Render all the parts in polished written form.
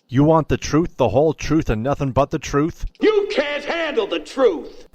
You want the truth, the whole truth, and nothing but the truth? You can't handle the truth!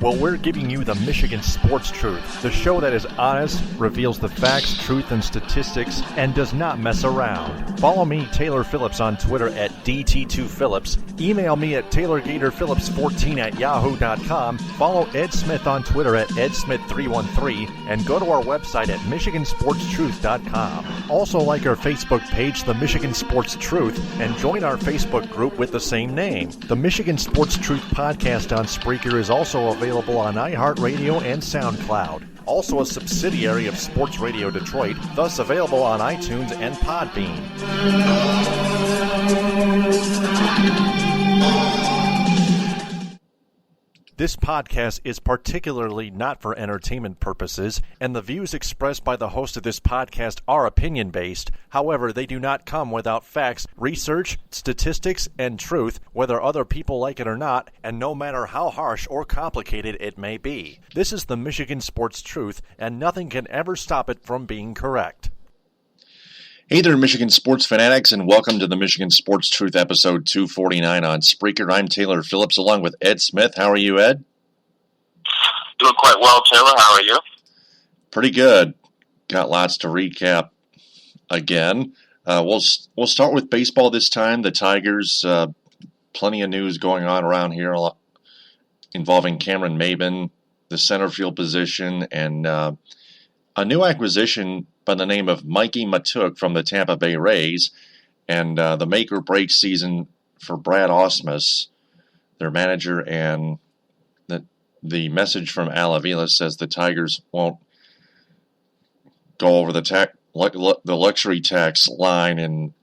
Well, we're giving you the Michigan Sports Truth, the show that is honest, reveals the facts, truth, and statistics, and does not mess around. Follow me, Taylor Phillips, on Twitter at DT2Phillips. Email me at TaylorGatorPhillips14@yahoo.com. Follow Ed Smith on Twitter at EdSmith313, and go to our website at MichiganSportsTruth.com. Also like our Facebook page, The Michigan Sports Truth, and join our Facebook group with the same name. The Michigan Sports Truth podcast on Spreaker is also available on iHeartRadio and SoundCloud. Also a subsidiary of Sports Radio Detroit, thus available on iTunes and Podbean. This podcast is particularly not for entertainment purposes, and the views expressed by the host of this podcast are opinion-based. However, they do not come without facts, research, statistics, and truth, whether other people like it or not, and no matter how harsh or complicated it may be. This is the Michigan Sports Truth, and nothing can ever stop it from being correct. Hey there, Michigan sports fanatics, and welcome to the Michigan Sports Truth, episode 249 on Spreaker. I'm Taylor Phillips, along with Ed Smith. How are you, Ed? Doing quite well, Taylor. How are you? Pretty good. Got lots to recap again. We'll start with baseball this time. The Tigers, plenty of news going on around here involving Cameron Maybin, the center field position, and a new acquisition by the name of Mikie Mahtook from the Tampa Bay Rays, and the make-or-break season for Brad Ausmus, their manager, and the message from Avila says the Tigers won't go over the luxury tax line in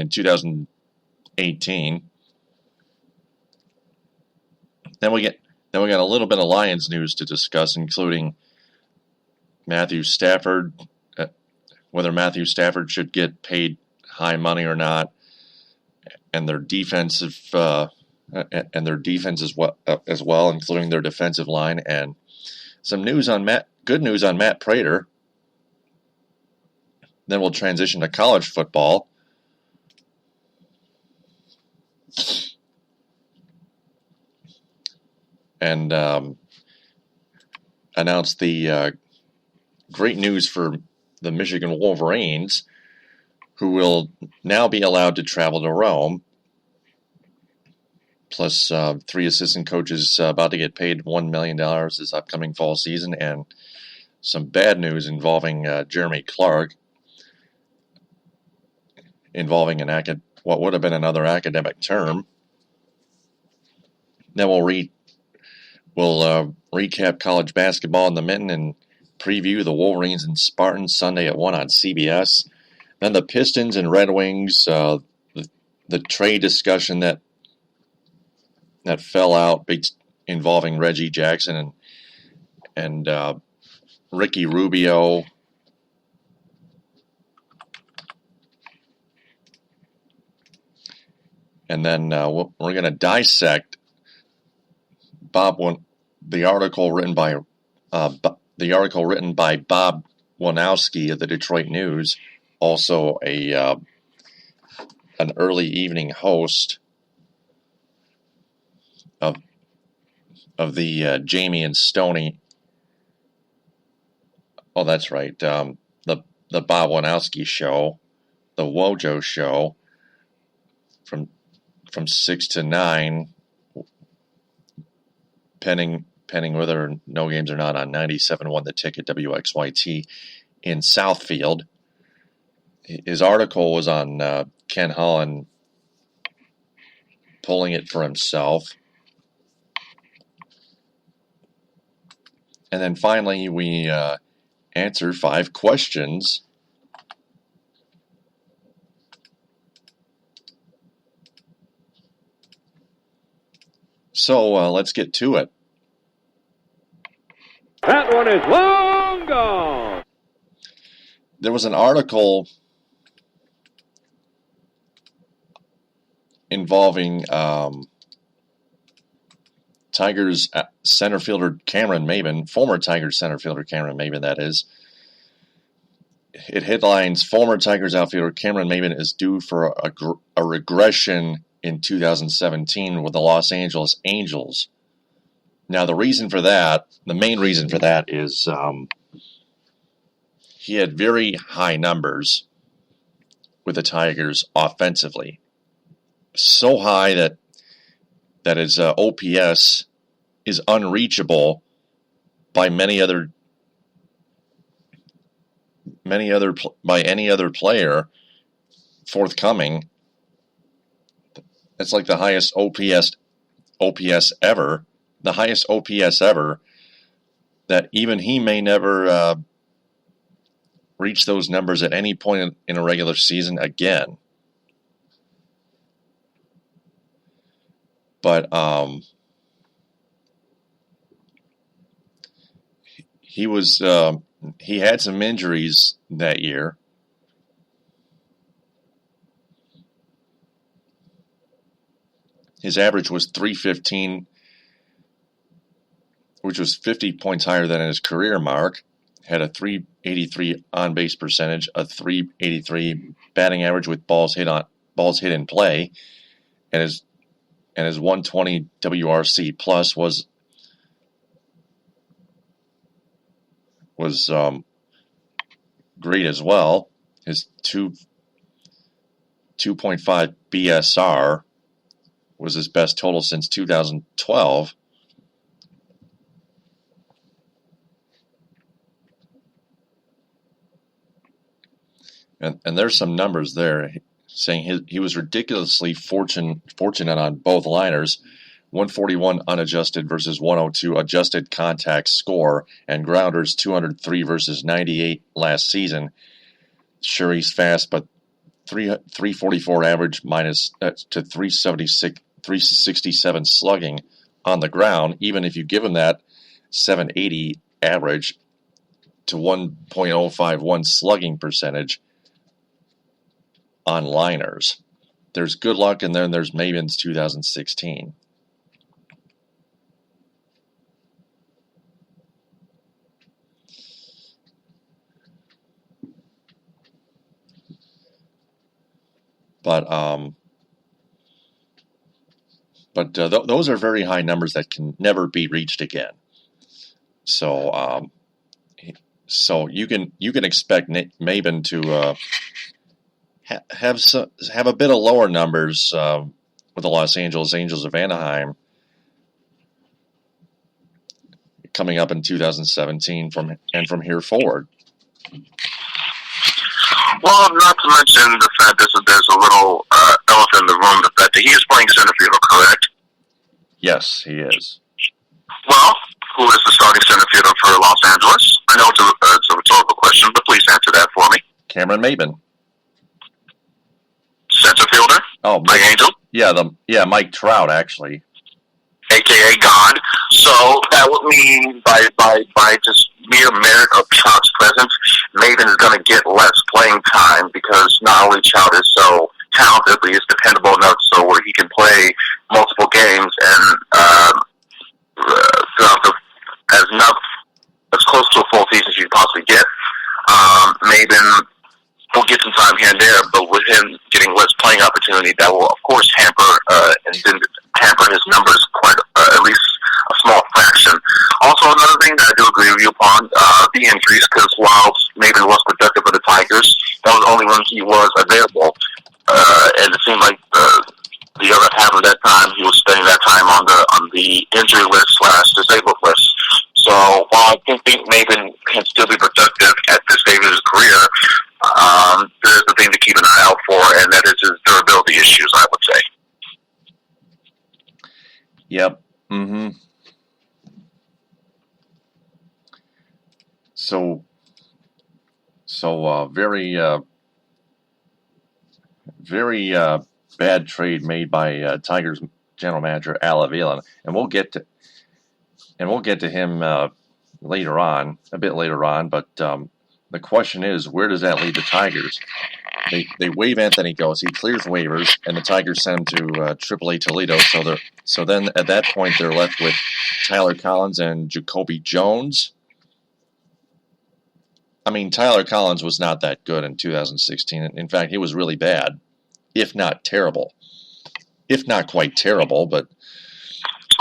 2018. Then we got a little bit of Lions news to discuss, including Matthew Stafford, whether Matthew Stafford should get paid high money or not, and their defense as well, including their defensive line, and some good news on Matt Prater. Then we'll transition to college football. And announce the great news for the Michigan Wolverines, who will now be allowed to travel to Rome, plus 3 assistant coaches about to get paid $1 million this upcoming fall season, and some bad news involving Jeremy Clark, involving what would have been another academic term. Then we'll recap college basketball in the mitten and preview the Wolverines and Spartans Sunday at 1 on CBS. Then the Pistons and Red Wings, the trade discussion that fell out involving Reggie Jackson and Ricky Rubio. And then we're going to dissect the article written by Bob Wojnowski of the Detroit News, also an early evening host of the Jamie and Stoney. Oh, that's right. The Bob Wojnowski show, the Wojo show, from 6 to 9, pending whether no games or not on 97.1 The Ticket WXYT in Southfield. His article was on Ken Holland pulling it for himself. And then finally, we answer 5 questions. So let's get to it. That one is long gone. There was an article involving Tigers center fielder Cameron Maybin, former Tigers center fielder Cameron Maybin, that is, it headlines, former Tigers outfielder Cameron Maybin is due for a regression in 2017 with the Los Angeles Angels. Now, the main reason for that is he had very high numbers with the Tigers offensively. So high that his OPS is unreachable by any other player forthcoming. It's like the highest OPS ever, that even he may never reach those numbers at any point in a regular season again. But he had some injuries that year. His average was .315, which was 50 points higher than his career mark. Had a .383 on-base percentage, a .383 batting average with balls hit in play, and his 120 WRC plus was great as well. His 2.5 BSR was his best total since 2012. And there's some numbers there saying he was ridiculously fortunate on both liners. 141 unadjusted versus 102 adjusted contact score, and grounders 203 versus 98 last season. Sure, he's fast, but 344 average minus to 367 slugging on the ground. Even if you give him that 780 average to 1.051 slugging percentage on liners, there's good luck, and then there's Maybin's 2016. But those are very high numbers that can never be reached again. So you can expect Maybin to have a bit of lower numbers with the Los Angeles Angels of Anaheim coming up in 2017 from here forward. Well, not to mention the fact that there's a little elephant in the room, the fact that he is playing center field, correct? Yes, he is. Well, who is the starting center fielder for Los Angeles? I know it's a rhetorical question, but please answer that for me. Cameron Maybin. Center fielder? Oh, Mike Angel? Yeah, Mike Trout, actually. AKA God. So that would mean by just mere merit of Trout's presence, Maybin is going to get less playing time, because not only Trout is so talented, but he's dependable enough so where he can play multiple games and as close to a full season as you can possibly get. Maybin will get some time here and there, but with him getting less playing opportunity, that will of course hamper his numbers quite at least a small fraction. Also, another thing that I do agree with you upon, the injuries, because while Maybin was productive for the Tigers, that was only when he was available, and it seemed like the other half of that time he was spending that time on the injury list / disabled list. So while I think Maybin can still be productive at this stage of his career, there's the thing to keep an eye out for, and that is his durability issues, I would say. Yep. Mm-hmm. So very bad trade made by Tigers general manager Avila, and we'll get to him a bit later on. But the question is, where does that leave the Tigers? They waive Anthony Gose, he clears waivers, and the Tigers send him to AAA Toledo. So then at that point they're left with Tyler Collins and Jacoby Jones I mean, Tyler Collins was not that good in 2016. In fact, he was really bad, if not terrible. If not quite terrible, but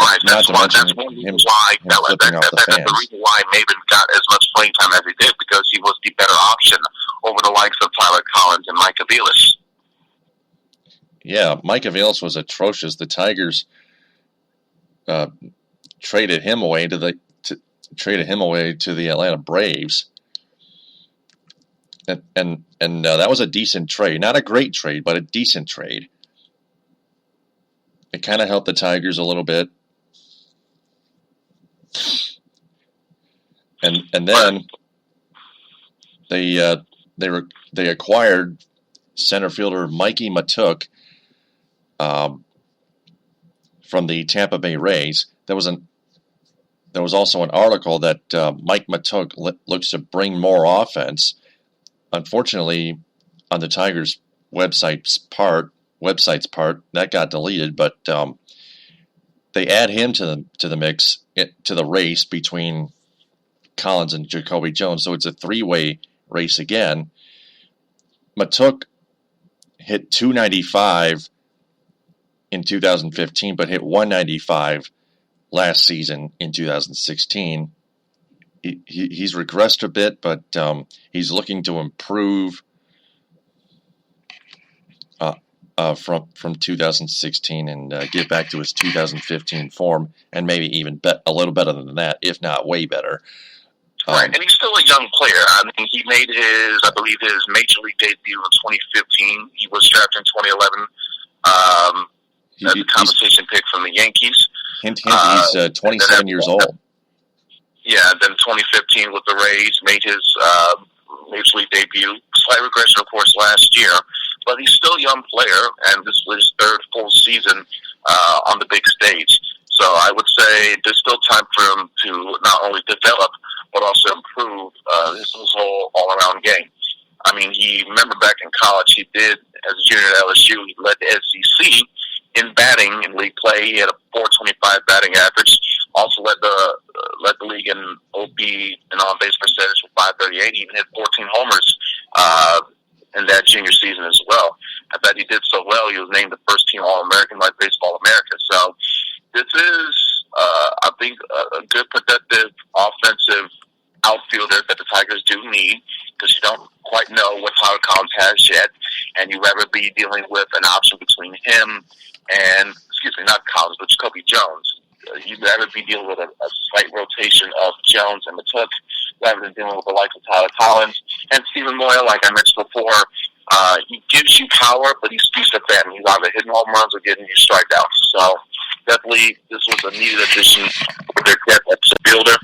right. Not That's to mention one him reason why flipping off the that's the fans. reason why Maybin got as much playing time as he did, because he was the better option over the likes of Tyler Collins and Mike Avila. Yeah, Mike Avila was atrocious. The Tigers traded him away to the Atlanta Braves, and that was a decent trade. Not a great trade, but a decent trade. It kind of helped the Tigers a little bit, and then they acquired center fielder Mikie Mahtook from the Tampa Bay Rays. There was also an article that Mike Mahtook looks to bring more offense. Unfortunately, on the Tigers' website's part, that got deleted. But they add him to the mix, to the race between Collins and Jacoby Jones. So it's a three-way race again. Mahtook hit .295 in 2015, but hit .195 last season in 2016. He's regressed a bit, but he's looking to improve from 2016 and get back to his 2015 form, and maybe even a little better than that, if not way better. Right, and he's still a young player. I mean, he made his Major League debut in 2015. He was drafted in 2011 as a compensation pick from the Yankees. Hint, he's 27 years old. Yeah, then 2015 with the Rays, made his Major League debut. Slight regression, of course, last year. But he's still a young player, and this was his third full season on the big stage. So I would say there's still time for him to not only develop, but also improve his whole all-around game. I mean, remember back in college, he did, as a junior at LSU, he led the SEC in batting in league play. He had a .425 batting average. Also led the league in OB and on-base percentage with .538. He even hit 14 homers in that junior season as well. I bet he did so well, he was named the first team All-American by Baseball America. So this is, I think, a good, productive, offensive outfielder that the Tigers do need, because you don't quite know what Tyler Collins has yet, and you'd rather be dealing with an option between him and, not Collins, but Jacoby Jones. You'd rather be dealing with a slight rotation of Jones and Mahtook rather than dealing with the likes of Tyler Collins. And Stephen Moyle, like I mentioned before, he gives you power, but he's a fan. He's either hitting home runs or getting you strikeouts. So definitely this was a needed addition for their depth at fielder.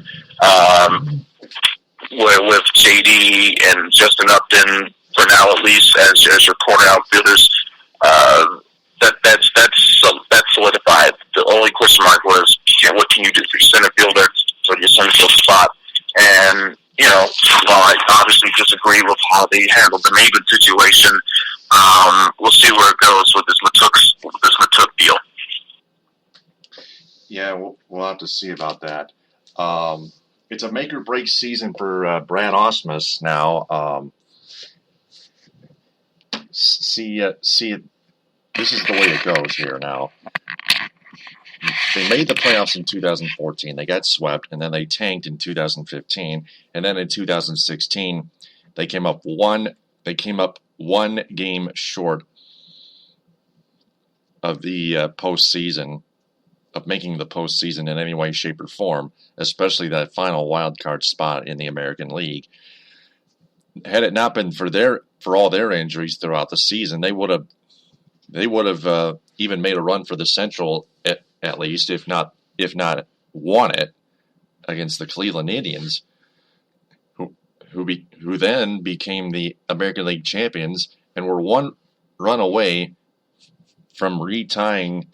With JD and Justin Upton, for now at least, as your corner outfielders, that's solidified. The only question mark was, what can you do for your center fielder, for your center field spot? And, while I obviously disagree with how they handled the Maybin situation, we'll see where it goes with this Mahtook deal. Yeah, we'll have to see about that. It's a make-or-break season for Brad Ausmus now. See it. This is the way it goes here now. They made the playoffs in 2014. They got swept, and then they tanked in 2015. And then in 2016, they came up one game short of the postseason, of making the postseason in any way, shape, or form, especially that final wild card spot in the American League. Had it not been for all their injuries throughout the season, they would have even made a run for the Central at least, if not won it against the Cleveland Indians, who then became the American League champions and were one run away from retying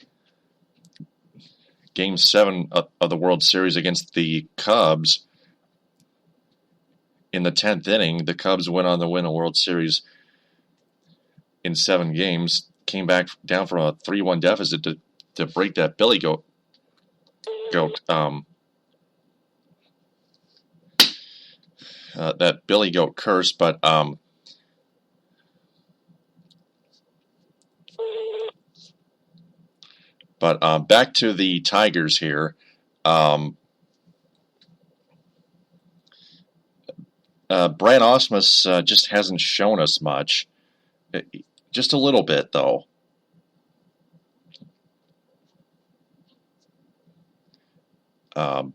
Game 7 of the World Series against the Cubs. In the 10th inning, the Cubs went on to win a World Series in 7 games, came back down from a 3-1 deficit to break that Billy Goat that Billy Goat curse, but back to the Tigers here. Brad Ausmus just hasn't shown us much. Just a little bit, though. But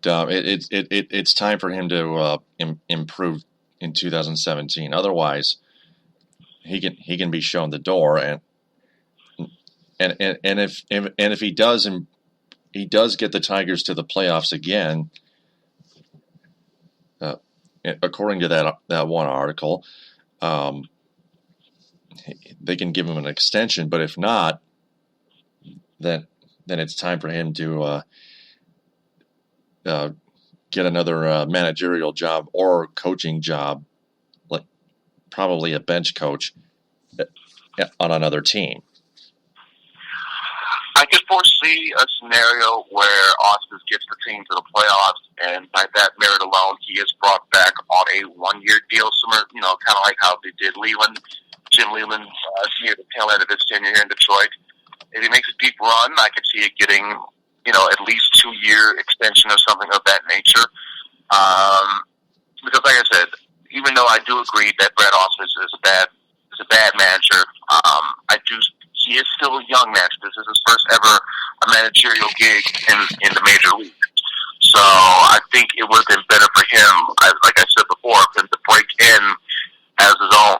it's time for him to improve in 2017. Otherwise, he can be shown the door, and if he does, and he does get the Tigers to the playoffs again, according to that one article, they can give him an extension. But if not, then it's time for him to get another managerial job or coaching job, like probably a bench coach on another team. I could foresee a scenario where Ausmus gets the team to the playoffs, and by that merit alone, he is brought back on a one-year deal, similar, kind of like how they did Jim Leland near the tail end of his tenure here in Detroit. If he makes a deep run, I could see it getting, at least 2-year extension or something of that nature. Because, like I said, even though I do agree that Brad Ausmus is a bad manager, he is still a young manager. This is his first ever managerial gig in the major league. So I think it would have been better for him, like I said before, for him to break in as his own,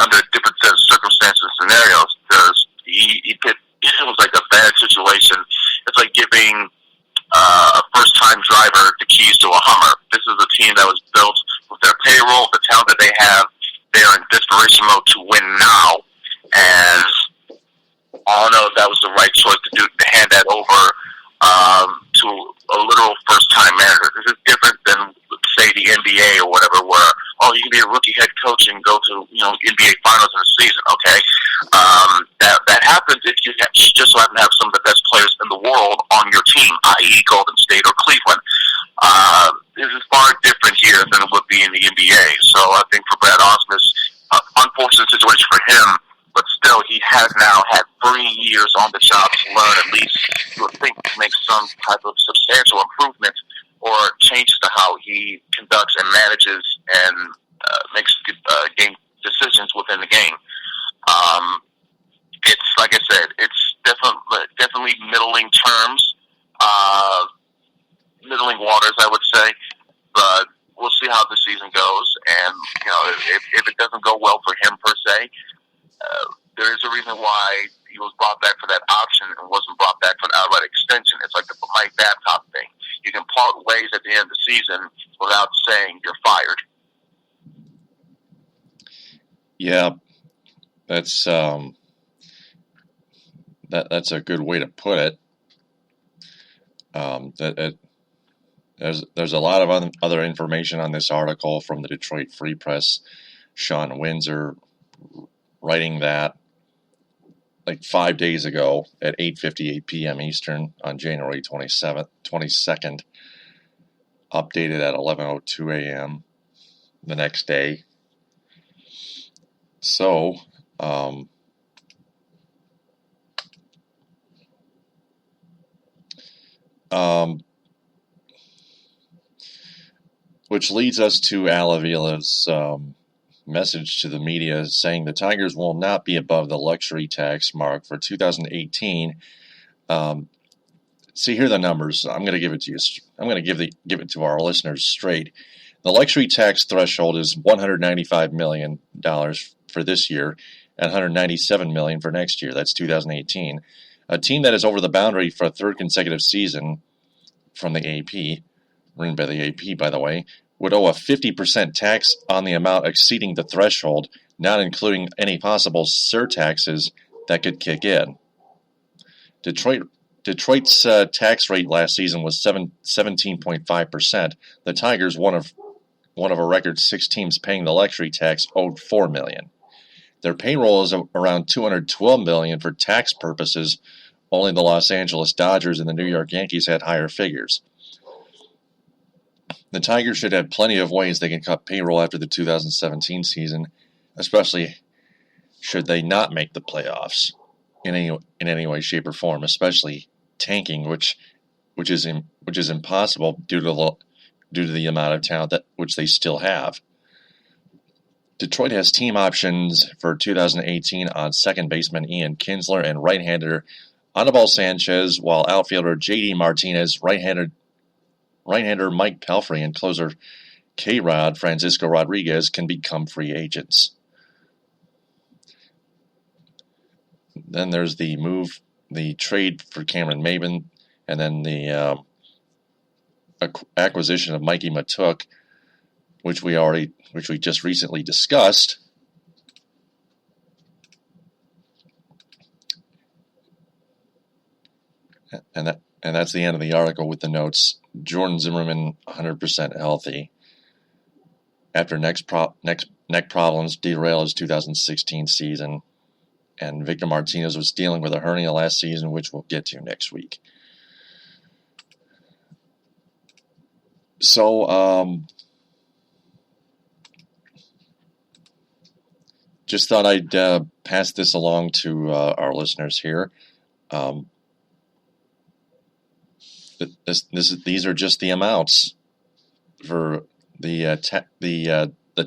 under a different set of circumstances and scenarios, because it was like a bad situation. It's like giving a first-time driver the keys to a Hummer. This is a team that was built with their payroll, the talent that they have. They are in desperation mode to win now, and I don't know if that was the right choice to hand that over to a literal first-time manager. This is different than, say, the NBA or whatever, where, you can be a rookie head coach and go to, NBA finals in a season, okay? That happens if you just so happen to have some of the best players in the world on your team, i.e. Golden State or Cleveland. This is far different here than it would be in the NBA. So I think for Brad Ausmus, unfortunate situation for him, but still, he has now had 3 years on the job to learn at least, you would think, to make some type of substantial improvement or changes to how he conducts and manages and makes game decisions within the game. It's, like I said, it's definitely middling terms, middling waters, I would say, but we'll see how the season goes, and, if it doesn't go well for him per se, there is a reason why he was brought back for that option and wasn't brought back for an outright extension. It's like the Mike Babcock thing. You can part ways at the end of the season without saying you're fired. Yeah, that's that's a good way to put it. There's a lot of other information on this article from the Detroit Free Press. Sean Windsor writing that like 5 days ago at 8:58 p.m. Eastern on January 22nd, updated at 11:02 a.m. the next day. So, which leads us to Avila's message to the media saying the Tigers will not be above the luxury tax mark for 2018. See, here are the numbers. I'm going to give it to you. I'm going to give it to our listeners straight. The luxury tax threshold is $195 million for this year and $197 million for next year. That's 2018. A team that is over the boundary for a third consecutive season from the AP, written by the AP, by the way, would owe a 50% tax on the amount exceeding the threshold, not including any possible surtaxes that could kick in. Detroit's tax rate last season was 17.5%. The Tigers, one of a record 6 teams paying the luxury tax, owed $4 million. Their payroll is around $212 million for tax purposes, only the Los Angeles Dodgers and the New York Yankees had higher figures. The Tigers should have plenty of ways they can cut payroll after the 2017 season, especially should they not make the playoffs in any way, shape, or form, especially tanking, which is impossible due to the amount of talent which they still have. Detroit has team options for 2018 on second baseman Ian Kinsler and right-hander Anibal Sanchez, while outfielder J.D. Martinez, right-hander Mike Pelfrey, and closer K-Rod Francisco Rodriguez can become free agents. Then there's the trade for Cameron Maybin, and then the acquisition of Mikie Mahtook, which we just recently discussed. And that's the end of the article with the notes. Jordan Zimmerman 100% healthy after neck problems derailed his 2016 season, and Victor Martinez was dealing with a hernia last season, which we'll get to next week. So, just thought I'd pass this along to our listeners here. These are just the amounts for the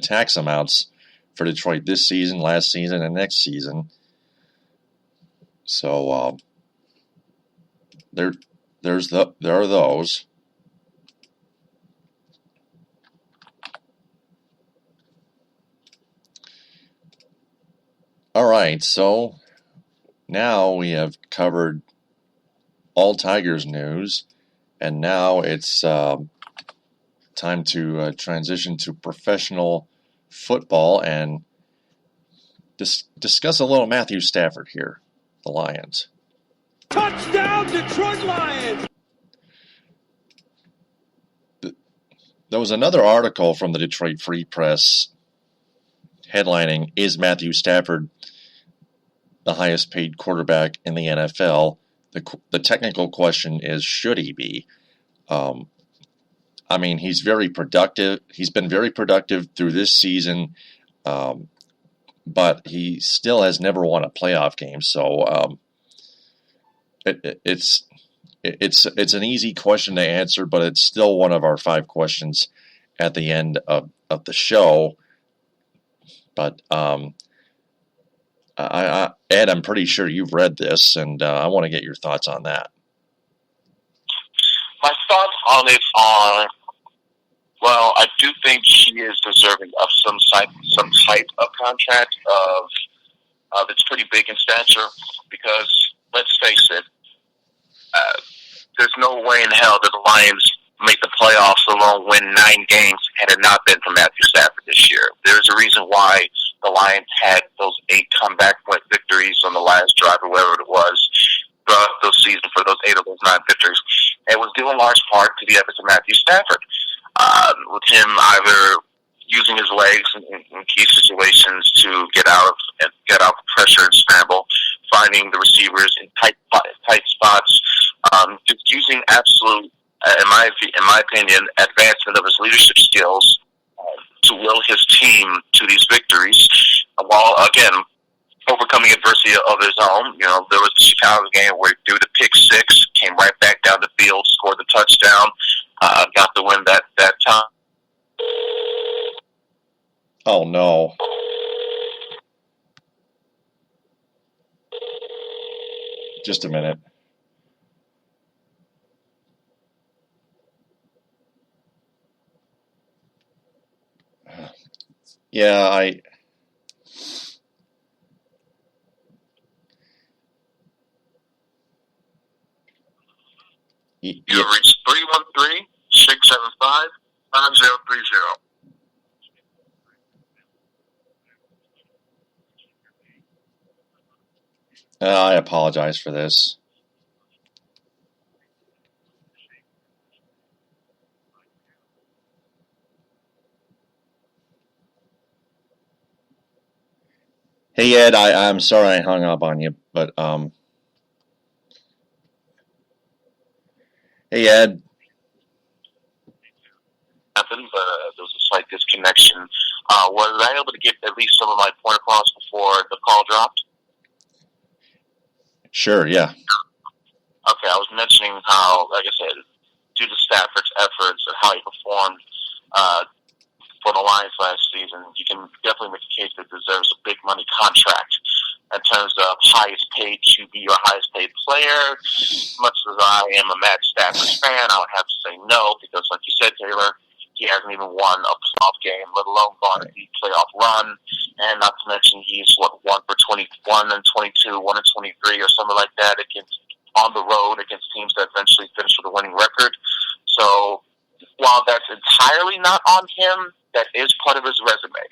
tax amounts for Detroit this season, last season, and next season. So there are those. All right, so now we have covered all Tigers news, and now it's time to transition to professional football and discuss a little Matthew Stafford here, the Lions. Touchdown, Detroit Lions! There was another article from the Detroit Free Press headlining, "Is Matthew Stafford the highest paid quarterback in the NFL?" The technical question is, should he be? I mean, he's very productive. He's been very productive through this season, but he still has never won a playoff game. So it's an easy question to answer, but it's still one of our 5 questions at the end of the show. But Ed, I'm pretty sure you've read this, and I want to get your thoughts on that. My thoughts on it are, well, I do think he is deserving of some type of contract of it's pretty big in stature, because let's face it, there's no way in hell that the Lions make the playoffs alone, win 9 games, had it not been for Matthew Stafford this year. There's a reason why the Lions had those 8 comeback victories on the last drive or whatever it was throughout those seasons, for those 8 of those 9 victories. It was due in large part to the efforts of Matthew Stafford, with him either using his legs in key situations to get out of pressure and scramble, finding the receivers in tight spots, just using absolute, in my opinion, advancement of his leadership skills to will his team to these victories, while again overcoming adversity of his own. You know, there was the Chicago game where he threw the pick 6, came right back down the field, scored the touchdown, got the win that time. Oh no. Just a minute. Yeah, You have reached 313-675-5030. I apologize for this. Hey Ed, I'm sorry I hung up on you, but Hey, Ed. Happened, but there was a slight disconnection. Was I able to get at least some of my point across before the call dropped? Sure, yeah. Okay, I was mentioning how, like I said, due to Stafford's efforts and how he performed for the Lions last season, you can definitely make a case that deserves a big money contract. In terms of highest paid QB or highest paid player, much as I am a Matt Stafford fan, I would have to say no, because like you said, Taylor, he hasn't even won a playoff game, let alone gone a deep playoff run. And not to mention he's, 1 for 21 and 22, 1 and 23 or something like that on the road against teams that eventually finish with a winning record. So while that's entirely not on him, that is part of his resume.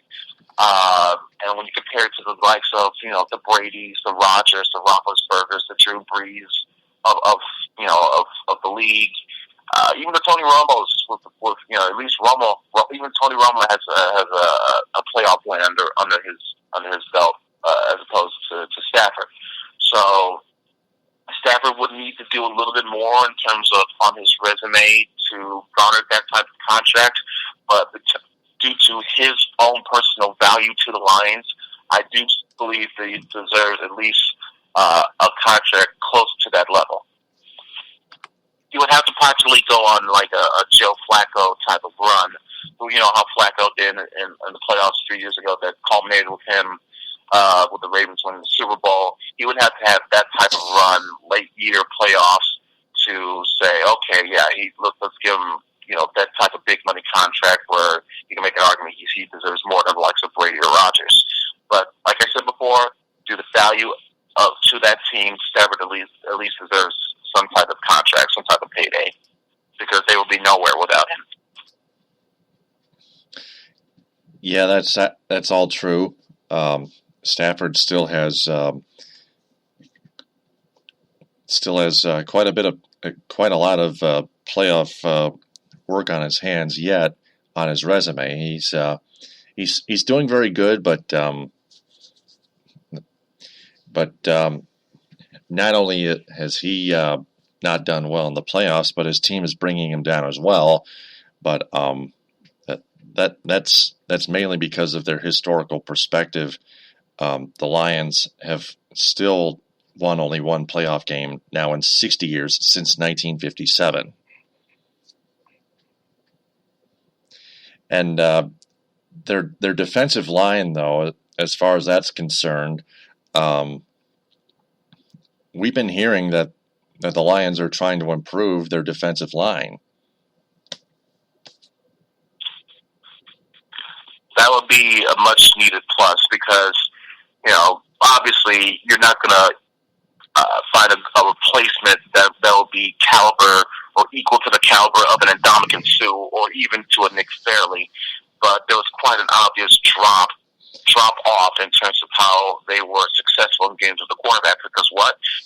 And when you compare it to the likes of, the Bradys, the Rodgers, the Roethlisbergers, the Drew Brees of the league, even the Tony Romos with at least Romo, even Tony Romo has a playoff win under his belt as opposed to Stafford. So Stafford would need to do a little bit more in terms of on his resume to garner that type of contract, but due to his own personal value to the Lions, I do believe that he deserves at least a contract close to that level. He would have to practically go on like a Joe Flacco type of run. You know how Flacco did in the playoffs 3 years ago that culminated with him with the Ravens winning the Super Bowl. He would have to have that type of run, late year playoffs, to say, okay, yeah, let's give him that type of big money contract where you can make an argument he deserves more than the likes of Brady or Rodgers. But like I said before, due to value to that team, Stafford at least deserves some type of contract, some type of payday, because they will be nowhere without him. Yeah, that's all true. Stafford still has quite a lot of playoff work on his hands yet on his resume. He's doing very good, but not only has he not done well in the playoffs, but his team is bringing him down as well. But that's mainly because of their historical perspective. The Lions have still won only one playoff game now in 60 years since 1957. And their defensive line, though, as far as that's concerned, we've been hearing that the Lions are trying to improve their defensive line. That would be a much-needed plus because, obviously you're not going to find a replacement that will be caliber or equal to the caliber of an Ndamukong Suh or even to a Nick Fairley. But there was quite an obvious drop off in terms of how they were successful in games with the quarterback, because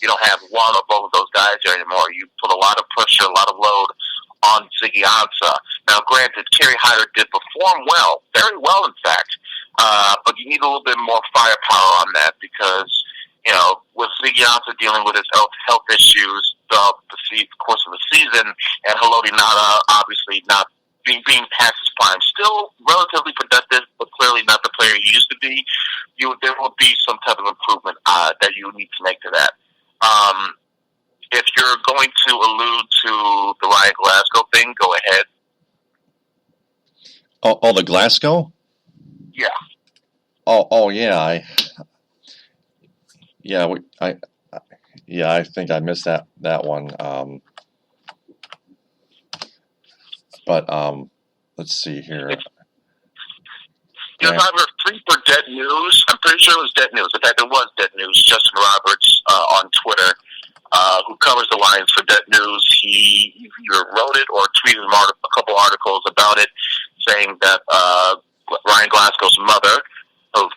you don't have one or both of those guys there anymore. You put a lot of pressure, a lot of load on Ziggy Ansah. Now, granted, Kerry Hyder did perform well, very well, in fact, but you need a little bit more firepower on that because, with Ziggy Ansah dealing with his health issues throughout the course of the season, and Haloti Ngata obviously not being past his prime, still relatively productive, but clearly not the player he used to be, there will be some type of improvement that you need to make to that. If you're going to allude to the Ryan Glasgow thing, go ahead. Oh, the Glasgow? Yeah. Oh, yeah. I think I missed that one. But let's see here. Because I referred for Dead News. I'm pretty sure it was Dead News. In fact, it was Dead News. Justin Roberts on Twitter, who covers the Lions for Dead News, he either wrote it or tweeted a couple articles about it, saying that Ryan Glasgow's mother, would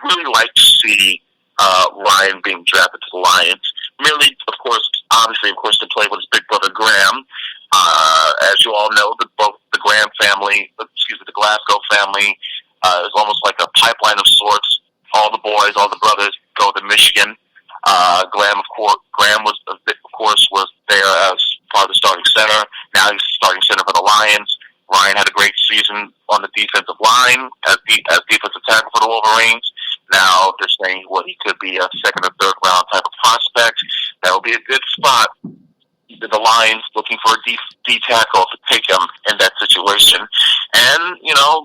really like to see Ryan being drafted to the Lions. Merely, obviously, to play with his big brother Graham. As you all know, the Glasgow family is almost like a pipeline of sorts. All the boys, all the brothers go to Michigan. Graham was there as part of the starting center. Now he's starting center for the Lions. Ryan had a great season on the defensive line as defensive tackle for the Wolverines. Now they're saying he could be a second or third round type of prospect. That would be a good spot. The Lions looking for a D tackle to take him in that situation. And,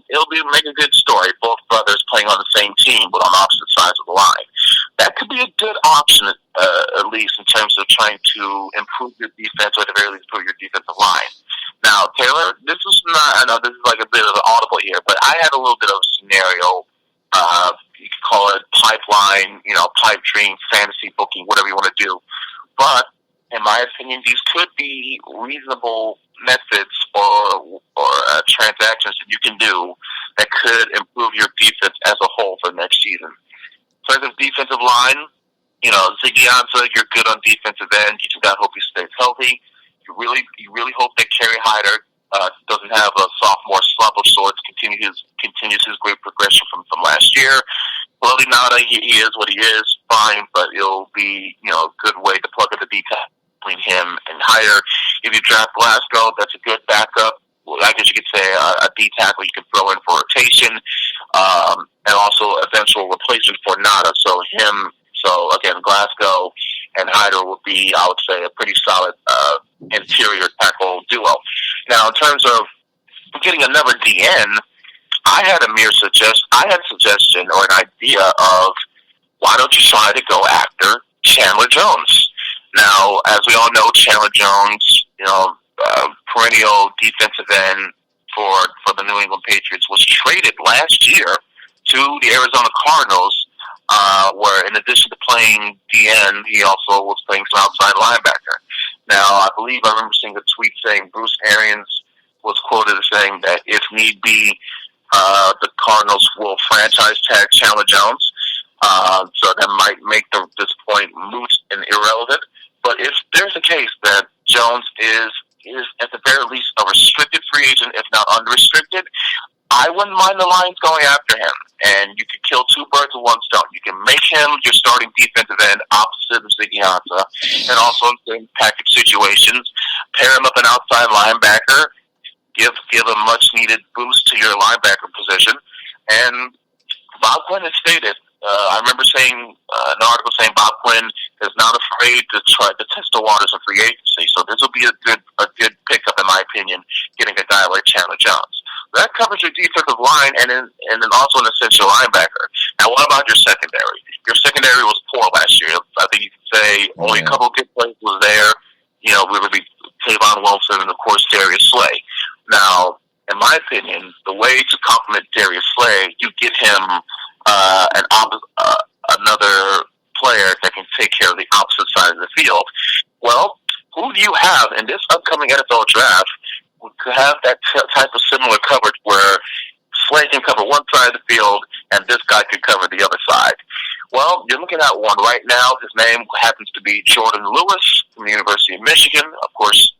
it'll make a good story. Both brothers playing on the same team, but on opposite sides of the line. That could be a good option, at least in terms of trying to improve your defense, or at the very least improve your defensive line. Now, Taylor, I know this is like a bit of an audible here, but I had a little bit of a scenario, you could call it pipeline, pipe dream, fantasy booking, whatever you want to do. But, in my opinion, these could be reasonable methods or transactions that you can do that could improve your defense as a whole for next season. In terms of defensive line, Ziggy Ansah, you're good on defensive end. You just got to hope he stays healthy. You really hope that Kerry Hyder doesn't have a sophomore slump of sorts, continues his great progression from last year. Lodi Nada, he is what he is, fine, but it'll be a good way to plug in the detail between him and Hyder. If you draft Glasgow, that's a good backup. Well, I guess you could say a D tackle you could throw in for rotation, and also eventual replacement for Nada. So again, Glasgow and Hyder would be, I would say, a pretty solid interior tackle duo. Now, in terms of getting another DN, I had a suggestion or an idea of why don't you try to go after Chandler Jones? Now, as we all know, Chandler Jones, perennial defensive end for the New England Patriots, was traded last year to the Arizona Cardinals, where in addition to playing DN, he also was playing some outside linebacker. Now, I believe I remember seeing a tweet saying Bruce Arians was quoted as saying that if need be, the Cardinals will franchise tag Chandler Jones. So that might make this point moot and irrelevant. But if there's a case that Jones is at the very least a restricted free agent, if not unrestricted, I wouldn't mind the Lions going after him. And you could kill two birds with one stone. You can make him your starting defensive end opposite of Ziggy Ansah, and also in package situations, pair him up an outside linebacker, give a much-needed boost to your linebacker position. And Bob Quinn has stated, I remember saying an article saying Bob Quinn is not afraid to try to test the waters of free agency. So this will be a good pickup, in my opinion, getting a guy like Chandler Jones. That covers your defensive line and then also an essential linebacker. Now, what about your secondary? Your secondary was poor last year. I think you could say only a couple of good plays was there. We would be Tavon Wilson and, of course, Darius Slay. Now, in my opinion, the way to complement Darius Slay, you get him another player that can take care of the opposite side of the field. Well, who do you have in this upcoming NFL draft to have that type of similar coverage where Slay can cover one side of the field and this guy can cover the other side? Well, you're looking at one right now. His name happens to be Jordan Lewis from the University of Michigan. Of course,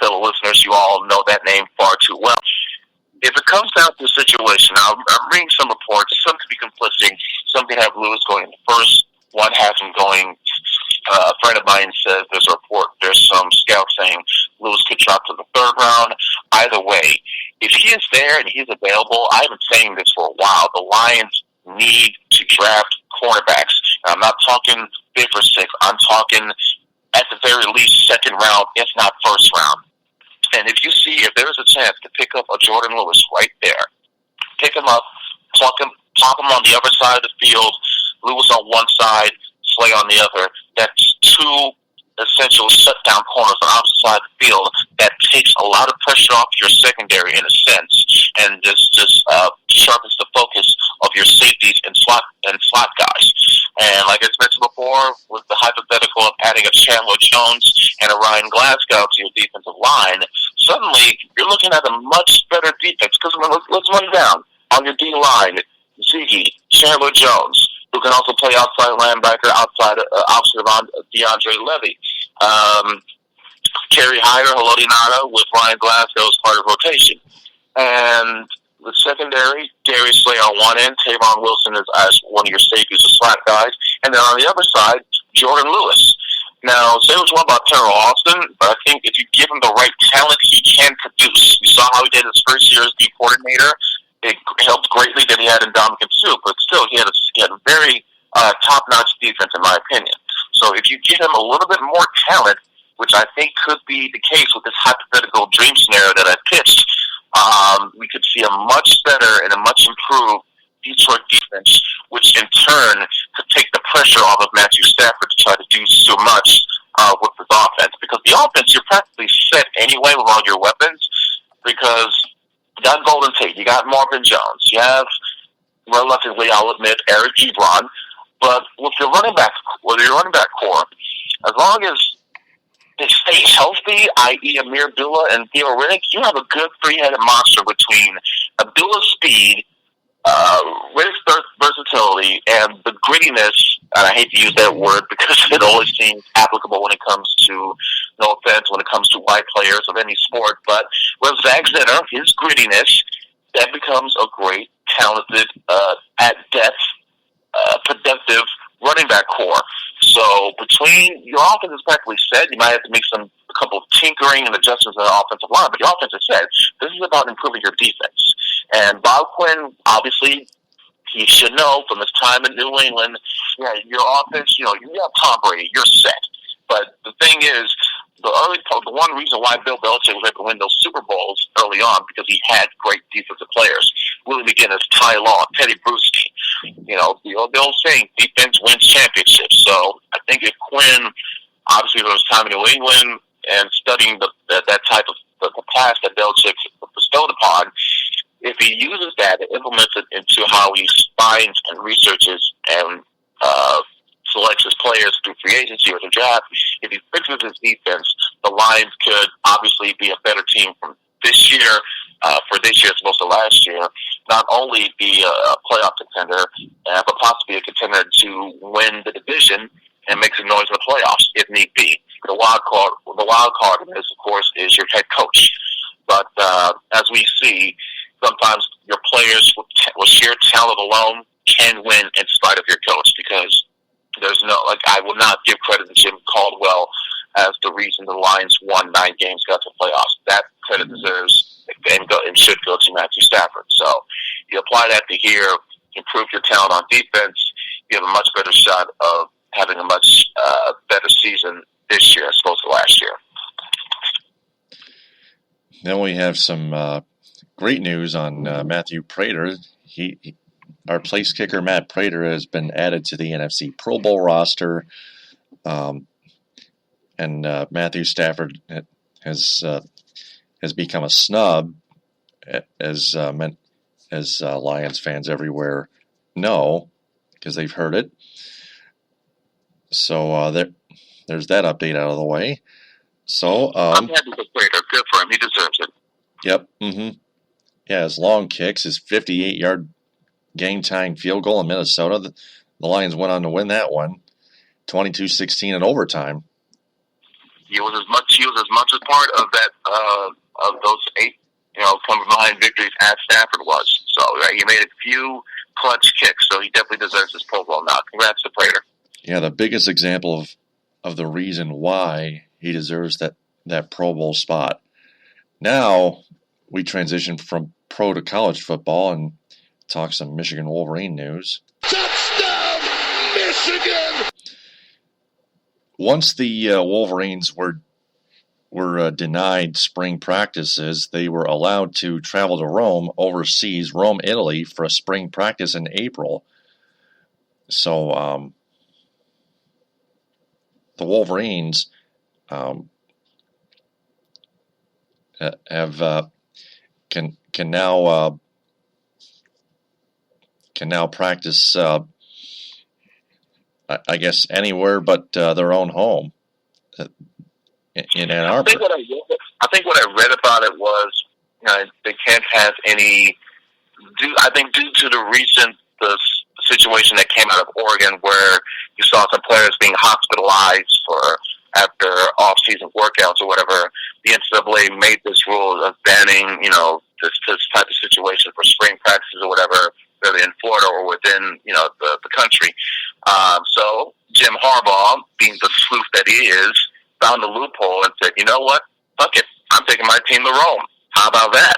fellow listeners, you all know that name far too well. If it comes down to a situation, now I'm reading some reports, some could be conflicting, some could have Lewis going in the first, one has him going, a friend of mine says there's a report, there's some scouts saying Lewis could drop to the third round. Either way, if he is there and he's available, I've been saying this for a while, the Lions need to draft cornerbacks. And I'm not talking 5th or 6th, I'm talking at the very least second round, if not first round. And if there is a chance to pick up a Jordan Lewis right there, pick him up, plop him on the other side of the field, Lewis on one side, Slay on the other, that's two essential shutdown corners on the opposite side of the field that takes a lot of pressure off your secondary in a sense, and just sharpens the focus of your safeties and slot guys. And like I mentioned before, with the hypothetical of adding a Chandler Jones and a Ryan Glasgow to your defensive line, suddenly you're looking at a much better defense. Because let's run down on your D line: Ziggy, Chandler Jones, who can also play outside linebacker opposite of DeAndre Levy. Kerry Hyder, Haloti Nada with Ryan Glasgow as part of rotation. And the secondary, Darius Slay on one end, Tavon Wilson as one of your safeties or slot guys. And then on the other side, Jordan Lewis. Now, say what you want about Terrell Austin, but I think if you give him the right talent, he can produce. You saw how he did his first year as D coordinator. It helped greatly that he had Ndamukong too, but still, he had a very top-notch defense, in my opinion. So if you give him a little bit more talent, which I think could be the case with this hypothetical dream scenario that I pitched, we could see a much better and a much improved Detroit defense, which in turn could take the pressure off of Matthew Stafford to try to do so much with his offense. Because the offense, you're practically set anyway with all your weapons, because you got Golden Tate, you got Marvin Jones, you have, reluctantly, I'll admit, Eric Ebron, but with your running back core, as long as they stay healthy, i.e. Amir Abdullah and Theo Riddick, you have a good three-headed monster between Abdullah's speed, Riddick's versatility, and the grittiness, and I hate to use that word because it always seems applicable when it comes to, no offense, when it comes to white players of any sport, but with Zach Zinner, his grittiness, that becomes a great, talented, at depth, productive running back core. So between your offense is practically set, you might have to make a couple of tinkering and adjustments in the offensive line, but your offense is set. This is about improving your defense. And Bob Quinn, obviously, he should know from his time in New England, your offense, you have Tom Brady, you're set. But the thing is, the one reason why Bill Belichick was able to win those Super Bowls early on, because he had great defensive players. Willie McGinnis, Ty Law, Teddy Bruschi. The old saying, defense wins championships. So I think if Quinn, obviously there was time in New England and studying that type of the past that Belichick bestowed upon, if he uses that and implements it into how he finds and researches and selects his players through free agency or the draft, if he fixes his defense, the Lions could obviously be a better team from this year, for this year as opposed to last year. Not only be a playoff contender, but possibly a contender to win the division and make some noise in the playoffs if need be. The wild card in this, of course, is your head coach. But as we see, sometimes your players with sheer talent alone can win in spite of your coach, because I will not give credit to Jim Caldwell as the reason the Lions won 9 games, got to playoffs. That credit deserves and should go to Matthew Stafford. So you apply that to here, improve your talent on defense, you have a much better shot of having a much better season this year as opposed to last year. Then we have some great news on Matthew Prater. Our place kicker, Matt Prater, has been added to the NFC Pro Bowl roster. And Matthew Stafford has become a snub, as Lions fans everywhere know, because they've heard it. So there's that update out of the way. So I'm happy with Prater. Good for him. He deserves it. Yep. Mm-hmm. Yeah, his long kicks, his 58-yard game-tying field goal in Minnesota. The Lions went on to win that one, 22-16 in overtime. He was as much as part of that of those 8, coming behind victories as Stafford was. So he made a few clutch kicks. So he definitely deserves his Pro Bowl now. Congrats to Prater. Yeah, the biggest example of the reason why he deserves that Pro Bowl spot. Now we transition from pro to college football and talk some Michigan Wolverine news. Touchdown, Michigan! Once the Wolverines were denied spring practices, they were allowed to travel to Rome, Italy, for a spring practice in April. So the Wolverines can now practice, I guess, anywhere but their own home in Ann Arbor. I think what I read about it was they can't have any. I think due to the situation that came out of Oregon, where you saw some players being hospitalized after off-season workouts or whatever, the NCAA made this rule of banning, this type of situation for spring practices or whatever, whether in Florida or within, the country. So Jim Harbaugh, being the sleuth that he is, found a loophole and said, you know what? Fuck it. I'm taking my team to Rome. How about that?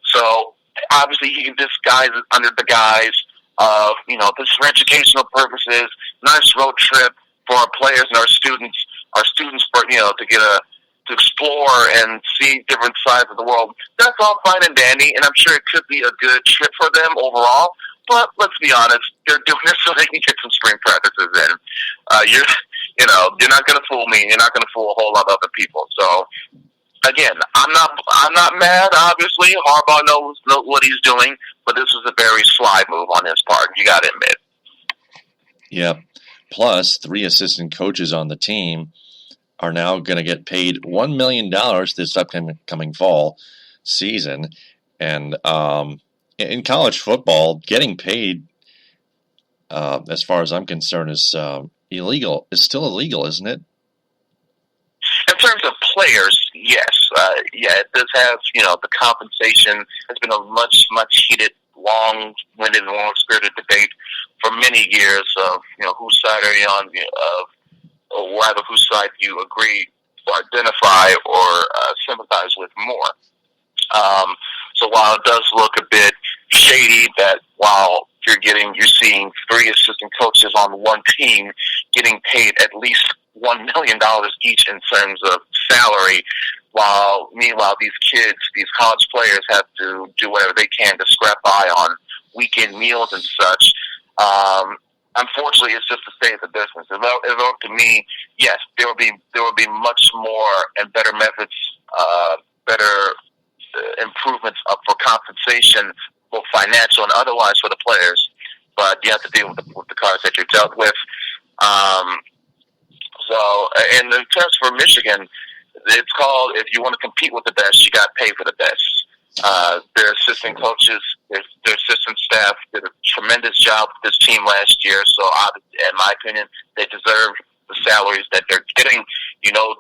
So obviously he can disguise it under the guise of, this is for educational purposes, nice road trip for our players and our students for, to explore and see different sides of the world. That's all fine and dandy, and I'm sure it could be a good trip for them overall. But let's be honest, they're doing this so they can get some spring practices in. You're not going to fool me. You're not going to fool a whole lot of other people. So again, I'm not mad. Obviously, Harbaugh knows what he's doing, but this is a very sly move on his part. You got to admit. Yep. Plus, 3 assistant coaches on the team are now going to get paid $1 million this upcoming fall season. And in college football, getting paid, as far as I'm concerned, is illegal. It's still illegal, isn't it? In terms of players, yes. It does have, the compensation has been a much, much heated, long-winded, long-spirited debate for many years of, whose side are you on, or rather whose side you agree or identify or sympathize with more. So while it does look a bit shady that while you're seeing 3 assistant coaches on one team getting paid at least $1 million each in terms of salary, while meanwhile these college players have to do whatever they can to scrap by on weekend meals and such. Unfortunately, it's just the state of the business. If it were up to me, yes, there will be much more and better methods, better improvements up for compensation, both financial and otherwise, for the players. But you have to deal with the cards that you're dealt with. So, in terms for Michigan, it's called, if you want to compete with the best, you got to pay for the best. Their assistant coaches, their assistant staff did a tremendous job with this team last year. So, in my opinion, they deserve the salaries that they're getting.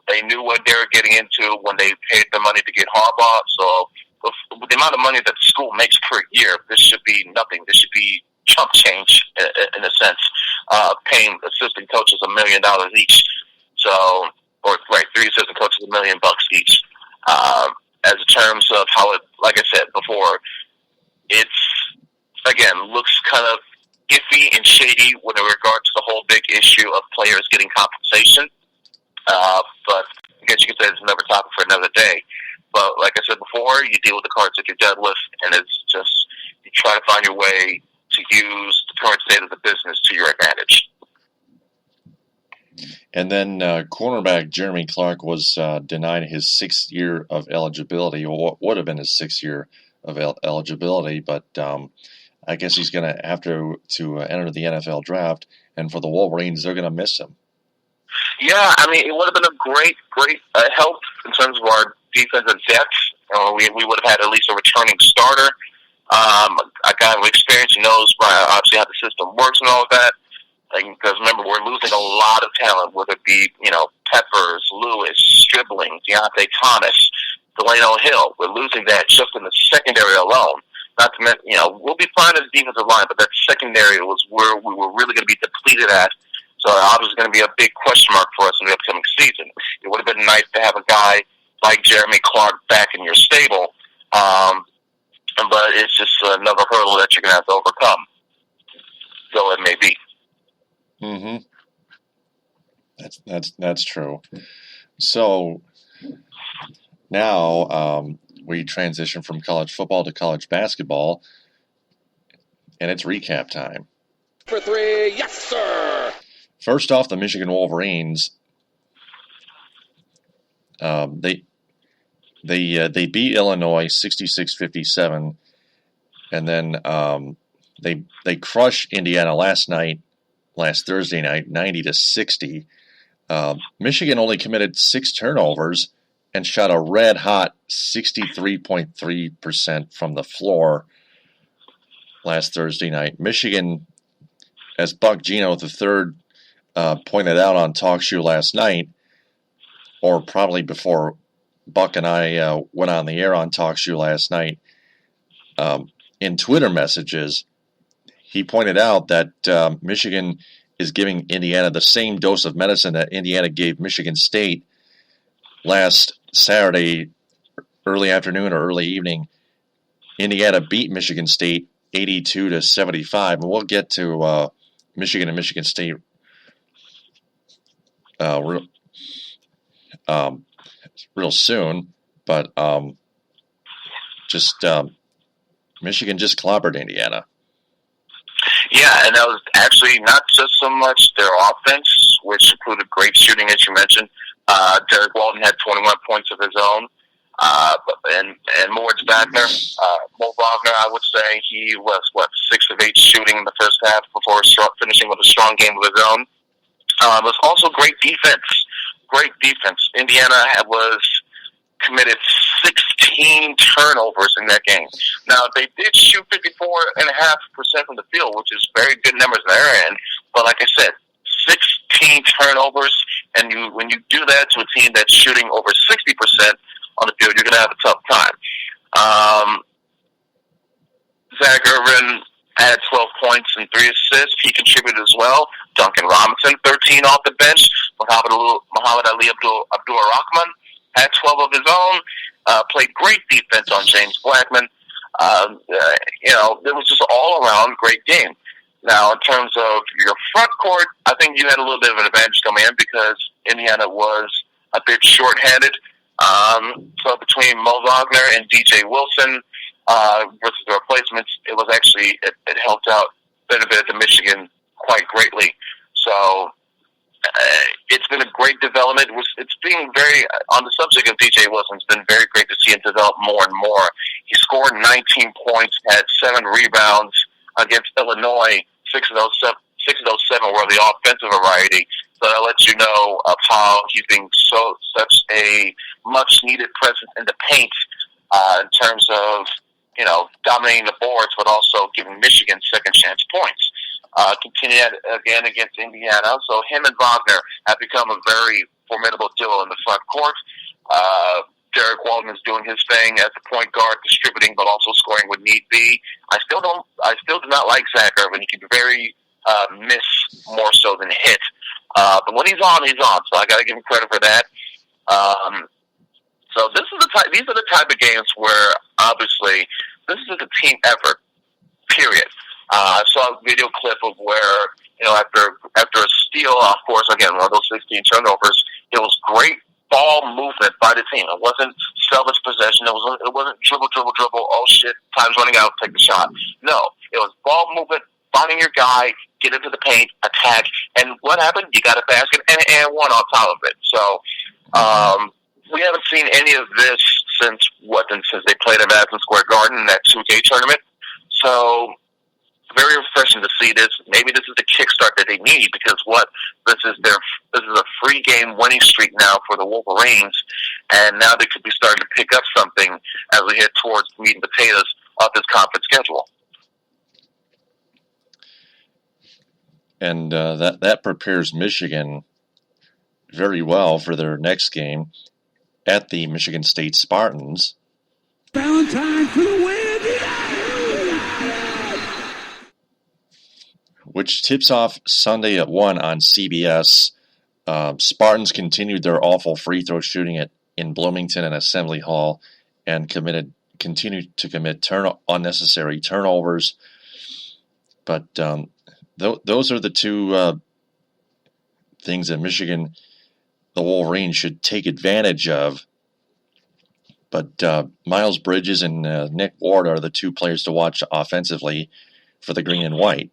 They knew what they were getting into when they paid the money to get Harbaugh. So, with the amount of money that the school makes per year, this should be nothing. This should be chump change, in a sense, paying assistant coaches $1 million each. So, 3 assistant coaches $1 million each. As in terms of how it, like I said before, it's, again, looks kind of iffy and shady with regard to the whole big issue of players getting compensation. But I guess you could say it's another topic for another day. But like I said before, you deal with the cards that you're dealt with, and it's just, you try to find your way to use the current state of the business to your advantage. And then cornerback Jeremy Clark was denied his 6th year of eligibility, or what would have been his 6th year of eligibility, but I guess he's going to have to enter the NFL draft, and for the Wolverines, they're going to miss him. Yeah, it would have been a great help in terms of our defensive depth. We would have had at least a returning starter, a guy with experience who knows obviously how the system works and all of that. Because remember, we're losing a lot of talent, whether it be, Peppers, Lewis, Stribling, Deontay Thomas, Delano Hill. We're losing that just in the secondary alone. Not to mention, we'll be fine as a defensive line, but that secondary was where we were really going to be depleted at. So obviously going to be a big question mark for us in the upcoming season. It would have been nice to have a guy like Jeremy Clark back in your stable, but it's just another hurdle that you're going to have to overcome, though it may be. Mm-hmm. That's true. So now we transition from college football to college basketball, and it's recap time. For 3, yes, sir. First off, the Michigan Wolverines. They beat Illinois 66-57, and then they crushed Indiana last Thursday night, 90-60. Michigan only committed 6 turnovers and shot a red-hot 63.3% from the floor last Thursday night. Michigan, as Buck Gino III pointed out on Talk Shoe last night, or probably before Buck and I went on the air on Talk Shoe last night, in Twitter messages, he pointed out that Michigan is giving Indiana the same dose of medicine that Indiana gave Michigan State last Saturday, early afternoon or early evening. Indiana beat Michigan State 82-75, and we'll get to Michigan and Michigan State real soon, but Michigan just clobbered Indiana. Yeah, and that was actually not just so much their offense, which included great shooting, as you mentioned. Derek Walton had 21 points of his own. And Moritz Wagner, Mo Wagner, I would say he was, 6 of 8 shooting in the first half before finishing with a strong game of his own. It was also great defense. Great defense. Indiana was committed 16 turnovers in that game. Now, they did shoot 54.5% from the field, which is very good numbers on their end. But like I said, 16 turnovers, and when you do that to a team that's shooting over 60% on the field, you're going to have a tough time. Zach Irvin had 12 points and 3 assists. He contributed as well. Duncan Robinson, 13 off the bench. Muhammad Ali Abdul-Rahman had 12 of his own. Played great defense on James Blackman. It was just all around great game. Now, in terms of your front court, I think you had a little bit of an advantage coming in because Indiana was a bit shorthanded. So between Mo Wagner and DJ Wilson versus the replacements, it helped out, benefited the Michigan quite greatly. So it's been a great development. It's been on the subject of DJ Wilson, it's been very great to see him develop more and more. He scored 19 points, had 7 rebounds against Illinois. 6 of those 7 were the offensive variety. So that lets you know of how he's being such a much-needed presence in the paint in terms of, dominating the boards, but also giving Michigan second-chance points. Continued again against Indiana. So him and Wagner have become a very formidable duo in the front court. Derek Walton is doing his thing as a point guard, distributing, but also scoring when need be. I still do not like Zach Irvin. He can be very miss more so than hit. But when he's on, he's on. So I got to give him credit for that. So these are the type of games where obviously this is a team effort. Period. I saw a video clip of where after a steal, of course, again one of those 16 turnovers, it was great ball movement by the team. It wasn't selfish possession. It wasn't dribble. Oh shit, time's running out. Take the shot. No, it was ball movement, finding your guy, get into the paint, attack, and what happened? You got a basket and one on top of it. So we haven't seen any of this since they played at Madison Square Garden in that 2K tournament. So very refreshing to see this. Maybe this is the kickstart that they need because this is a 3-game winning streak now for the Wolverines, and now they could be starting to pick up something as we head towards the meat and potatoes of this conference schedule. And that prepares Michigan very well for their next game at the Michigan State Spartans. Valentine for the win! Which tips off Sunday at 1 on CBS. Spartans continued their awful free throw shooting in Bloomington and Assembly Hall and continued to commit unnecessary turnovers. But those are the two things that Michigan, the Wolverines, should take advantage of. But Miles Bridges and Nick Ward are the 2 players to watch offensively for the green and white.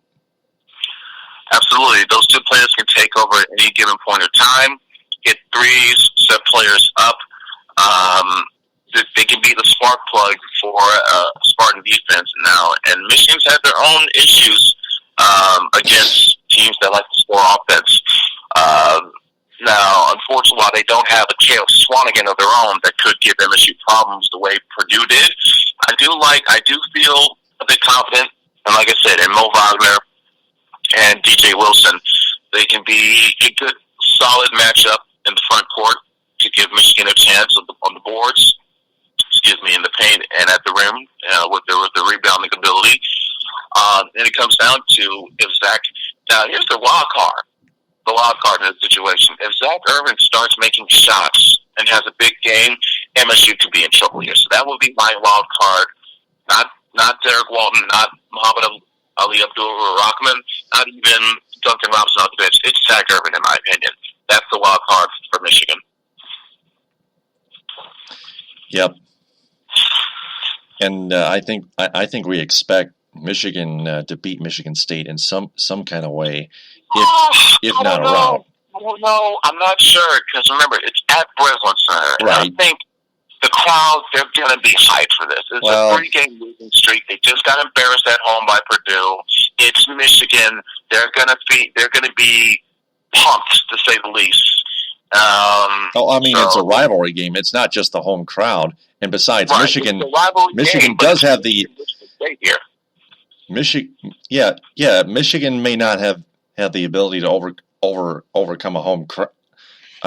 Absolutely. Those 2 players can take over at any given point of time, hit threes, set players up. They can be the spark plug for Spartan defense now. And Michigan's had their own issues against teams that like to score offense. Now, unfortunately, while they don't have a Caleb Swanigan of their own that could give MSU problems the way Purdue did, I do feel a bit confident. And like I said, in Mo Wagner and DJ Wilson, they can be a good, solid matchup in the front court to give Michigan a chance on the boards, in the paint and at the rim with the rebounding ability. And it comes down to if Zach Now, here's the wild card. The wild card in this situation. If Zach Irvin starts making shots and has a big game, MSU could be in trouble here. So that would be my wild card. Not Derek Walton, not Muhammad Ali Abdul-Rahman, not even Duncan Robinson on the bench. It's Zach Irvin, in my opinion. That's the wild card for Michigan. Yep. And I think we expect Michigan to beat Michigan State in some kind of way, if not a rout. I don't know. I'm not sure because remember it's at Breslin Center, and right. I think the crowd they're going to be hyped for this. It's a 3-game losing streak. They just got embarrassed at home by Purdue. It's Michigan. They're going to be pumped to say the least. It's a rivalry game. It's not just the home crowd. And besides, right, Michigan does have the Michigan may not have the ability to overcome an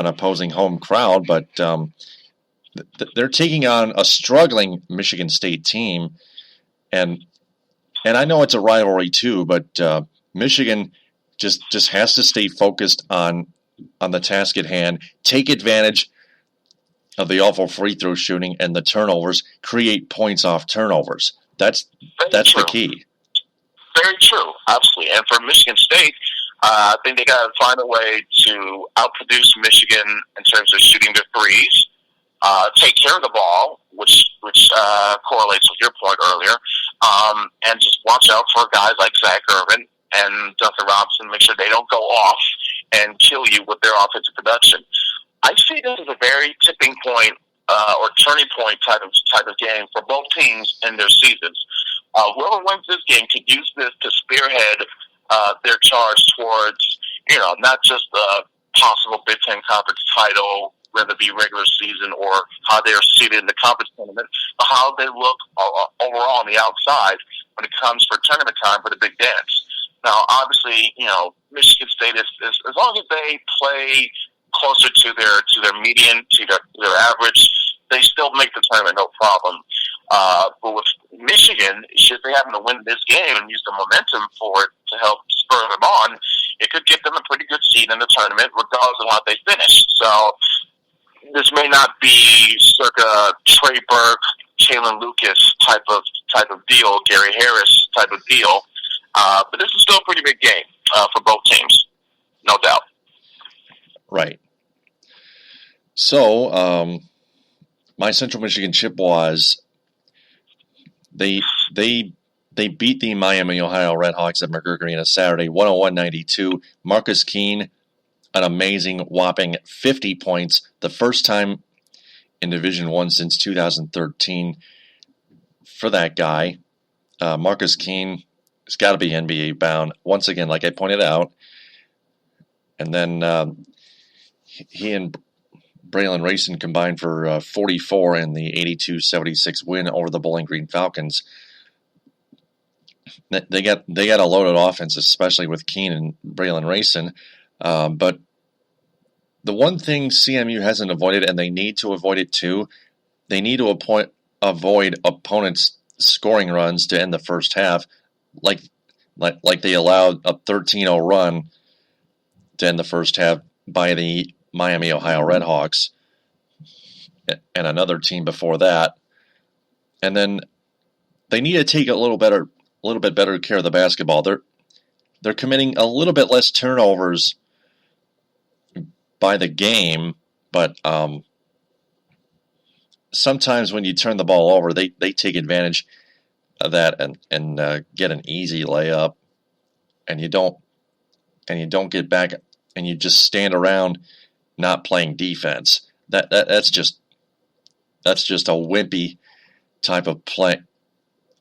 opposing home crowd, but they're taking on a struggling Michigan State team, and I know it's a rivalry too, but Michigan just has to stay focused on the task at hand, take advantage of the awful free throw shooting and the turnovers, create points off turnovers. That's the key. Very true, absolutely. And for Michigan State, I think they got to find a way to outproduce Michigan in terms of shooting their threes, take care of the ball, which correlates with your point earlier, and just watch out for guys like Zach Irvin and Duncan Robinson. Make sure they don't go off and kill you with their offensive production. I see this as a very tipping point or turning point type of game for both teams in their seasons. Whoever wins this game could use this to spearhead their charge towards, not just the possible Big Ten Conference title, whether it be regular season or how they're seated in the conference tournament, but how they look overall on the outside when it comes for tournament time for the big dance. Now, obviously, Michigan State is as long as they play closer to their median, to their average, they still make the tournament, no problem. But with Michigan, should they happen to win this game and use the momentum for it to help spur them on, it could give them a pretty good seed in the tournament, regardless of how they finish. So this may not be circa Trey Burke, Kalen Lucas type of deal, Gary Harris type of deal. But this is still a pretty big game for both teams, no doubt. Right. So, my Central Michigan Chippewas, they beat the Miami, Ohio Redhawks at McGurk Arena Saturday, 101-92. Marcus Keene, an amazing, whopping 50 points, the first time in Division I since 2013 for that guy. Marcus Keene has got to be NBA bound, once again, like I pointed out. And then he and Braylon Racing combined for 44 in the 82-76 win over the Bowling Green Falcons. They got a loaded offense, especially with Keene and Braylon Racing. But the one thing CMU hasn't avoided, and they need to avoid it too, they need to avoid opponents' scoring runs to end the first half, like they allowed a 13-0 run to end the first half by the Miami, Ohio Redhawks and another team before that. And then they need to take a little bit better care of the basketball. They're committing a little bit less turnovers by the game, but sometimes when you turn the ball over, they take advantage of that and get an easy layup, and you don't get back, and you just stand around not playing defense. That's just a wimpy type of play,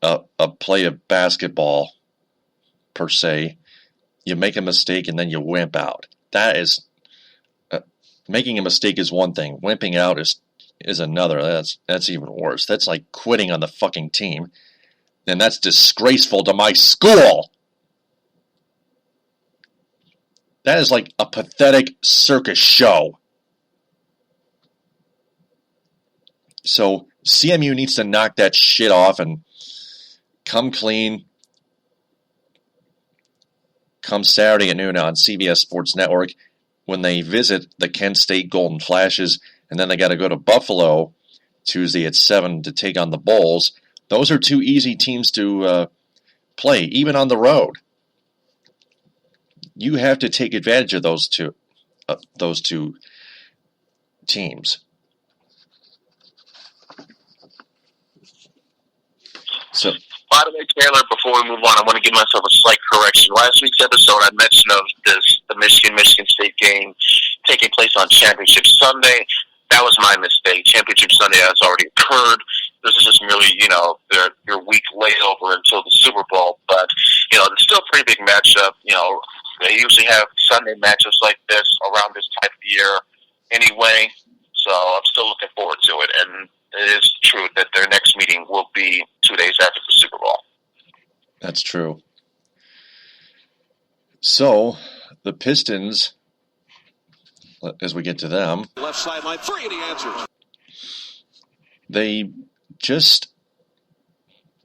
a play of basketball per se. You make a mistake and then you wimp out. That is making a mistake is one thing. Wimping out is another. That's even worse. That's like quitting on the fucking team, and that's disgraceful to my school. That is like a pathetic circus show. So CMU needs to knock that shit off and come clean come Saturday at noon on CBS Sports Network when they visit the Kent State Golden Flashes, and then they got to go to Buffalo Tuesday at 7 to take on the Bulls. Those are two easy teams to play, even on the road. You have to take advantage of those two teams. So, by the way, Taylor, before we move on, I want to give myself a slight correction. Last week's episode, I mentioned of the Michigan State game taking place on Championship Sunday. That was my mistake. Championship Sunday has already occurred. This is just merely, your week layover until the Super Bowl. But, it's still a pretty big matchup. They usually have Sunday matchups like this around this type of year anyway. So I'm still looking forward to it. And it is true that their next meeting will be 2 days after the Super Bowl. That's true. So, the Pistons, as we get to them, Left sideline, 3, and he answers.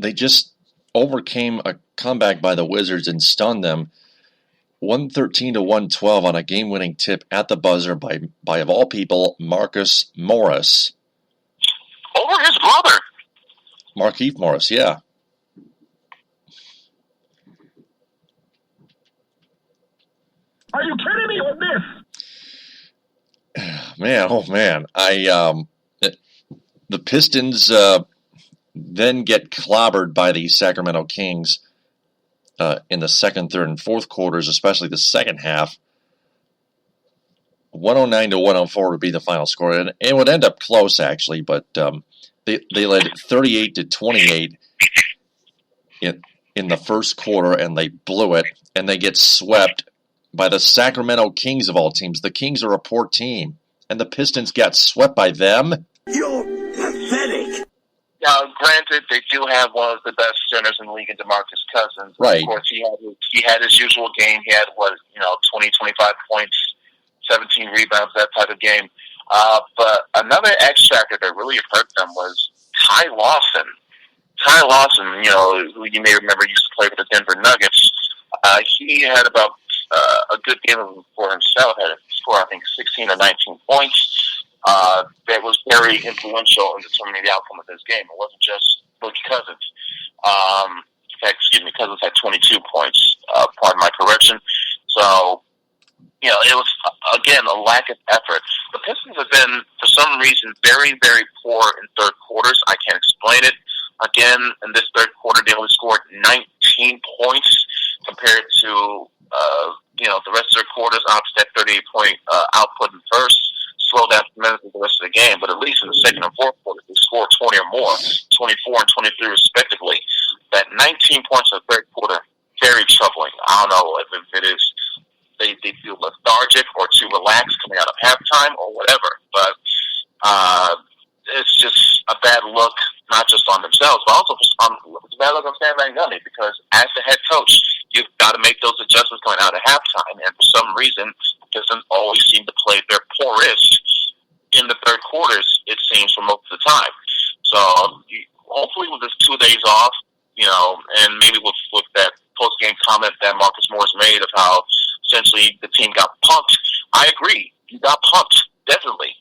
They just overcame a comeback by the Wizards and stunned them 113 to 112 on a game-winning tip at the buzzer by of all people, Marcus Morris. Over his brother. Markieff Morris, yeah. Are you kidding me with this? Man. The Pistons then get clobbered by the Sacramento Kings in the second, third, and fourth quarters, especially the second half. 109 to 104 would be the final score, and it would end up close actually, but they led 38 to 28 in the first quarter, and they blew it, and they get swept by the Sacramento Kings of all teams. The Kings are a poor team, and the Pistons got swept by them. You're pathetic. Now, granted, they do have one of the best centers in the league in DeMarcus Cousins. Right. Of course, he had his usual game. He had 20, 25 points, 17 rebounds, that type of game. But another X factor that really hurt them was Ty Lawson. Ty Lawson, who you may remember used to play for the Denver Nuggets. He had about a good game for himself. Had scored, I think, 16 or 19 points. That was very influential in determining the outcome of this game. It wasn't just Boogie Cousins. Cousins had 22 points. Pardon my correction. So, it was, again, a lack of effort. The Pistons have been, for some reason, very, very poor in third quarters. I can't explain it. Again, in this third quarter, they only scored 19 points compared to, the rest of their quarters. Obviously, that 38-point output in first slowed down tremendously the rest of the game. But at least in the second and fourth quarter, they scored 20 or more, 24 and 23 respectively. That 19 points in the third quarter, very troubling. I don't know if it is they feel lethargic or too relaxed coming out of halftime or whatever. But it's just a bad look, not just on themselves, but also it's a bad look on Stan Van Gundy, because as the head coach, you've got to make those adjustments coming out of halftime. And for some reason, the Pistons always seem to play their poorest in the third quarters, it seems, for most of the time. So hopefully with this 2 days off, and maybe with that post-game comment that Marcus Morris made of how essentially the team got pumped, I agree. You got pumped, definitely.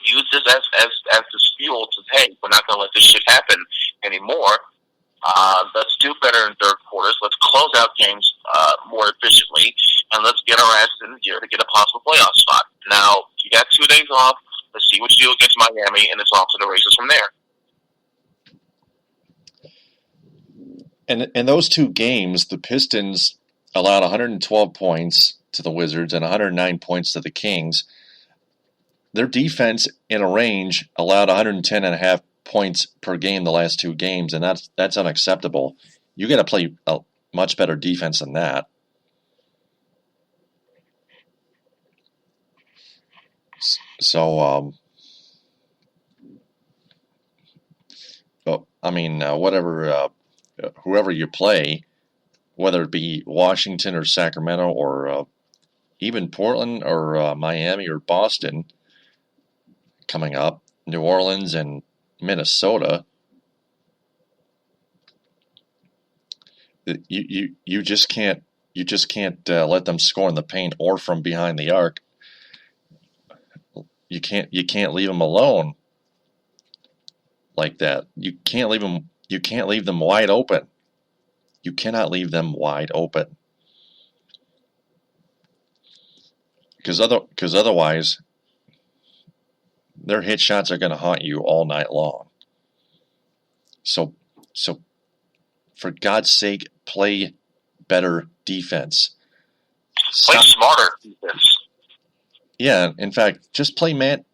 Use this as this fuel to, hey, we're not going to let this shit happen anymore. Let's do better in third quarters. Let's close out games more efficiently, and let's get our asses in the gear to get a possible playoff spot. Now, you got 2 days off. Let's see what you do against Miami, and it's off to the races from there. And in those two games, the Pistons allowed 112 points to the Wizards and 109 points to the Kings. Their defense, in a range, allowed 110.5 points per game the last two games, and that's unacceptable. You got to play a much better defense than that. So, whoever you play, whether it be Washington or Sacramento or even Portland or Miami or Boston coming up, New Orleans and Minnesota, You just can't let them score in the paint or from behind the arc. You can't leave them alone like that. You can't leave them wide open. You cannot leave them wide open. Because otherwise, their hit shots are going to haunt you all night long. So for God's sake, play better defense. Play smarter defense. Yeah, in fact, just play man-to-man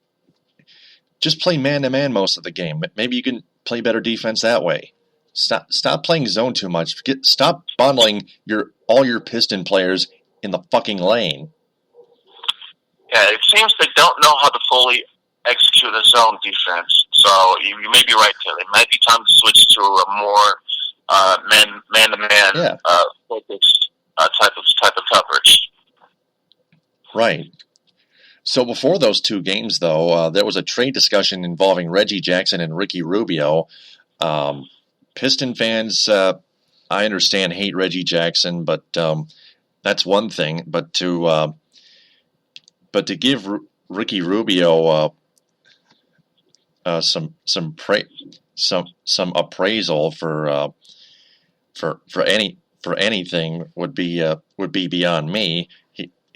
most of the game. Maybe you can play better defense that way. Stop playing zone too much. Stop bundling all your Piston players in the fucking lane. Yeah, it seems they don't know how to fully execute a zone defense. So you may be right, Taylor. It might be time to switch to a more man-to-man focused type of coverage. Right. So before those two games, though, there was a trade discussion involving Reggie Jackson and Ricky Rubio. Piston fans, I understand, hate Reggie Jackson, but that's one thing. But to give Ricky Rubio some appraisal for anything would be beyond me.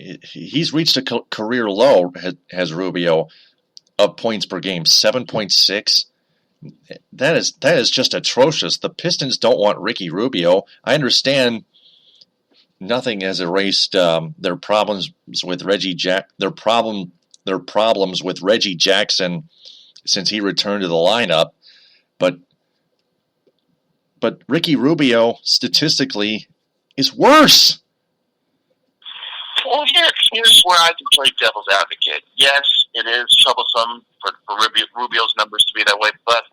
He's reached a career low, has Rubio, of points per game, 7.6. That is just atrocious. The Pistons don't want Ricky Rubio. I understand nothing has erased their problems with Reggie their problems with Reggie Jackson since he returned to the lineup, but Ricky Rubio statistically is worse. Well, here's where I can play devil's advocate. Yes, it is troublesome for Rubio's numbers to be that way, but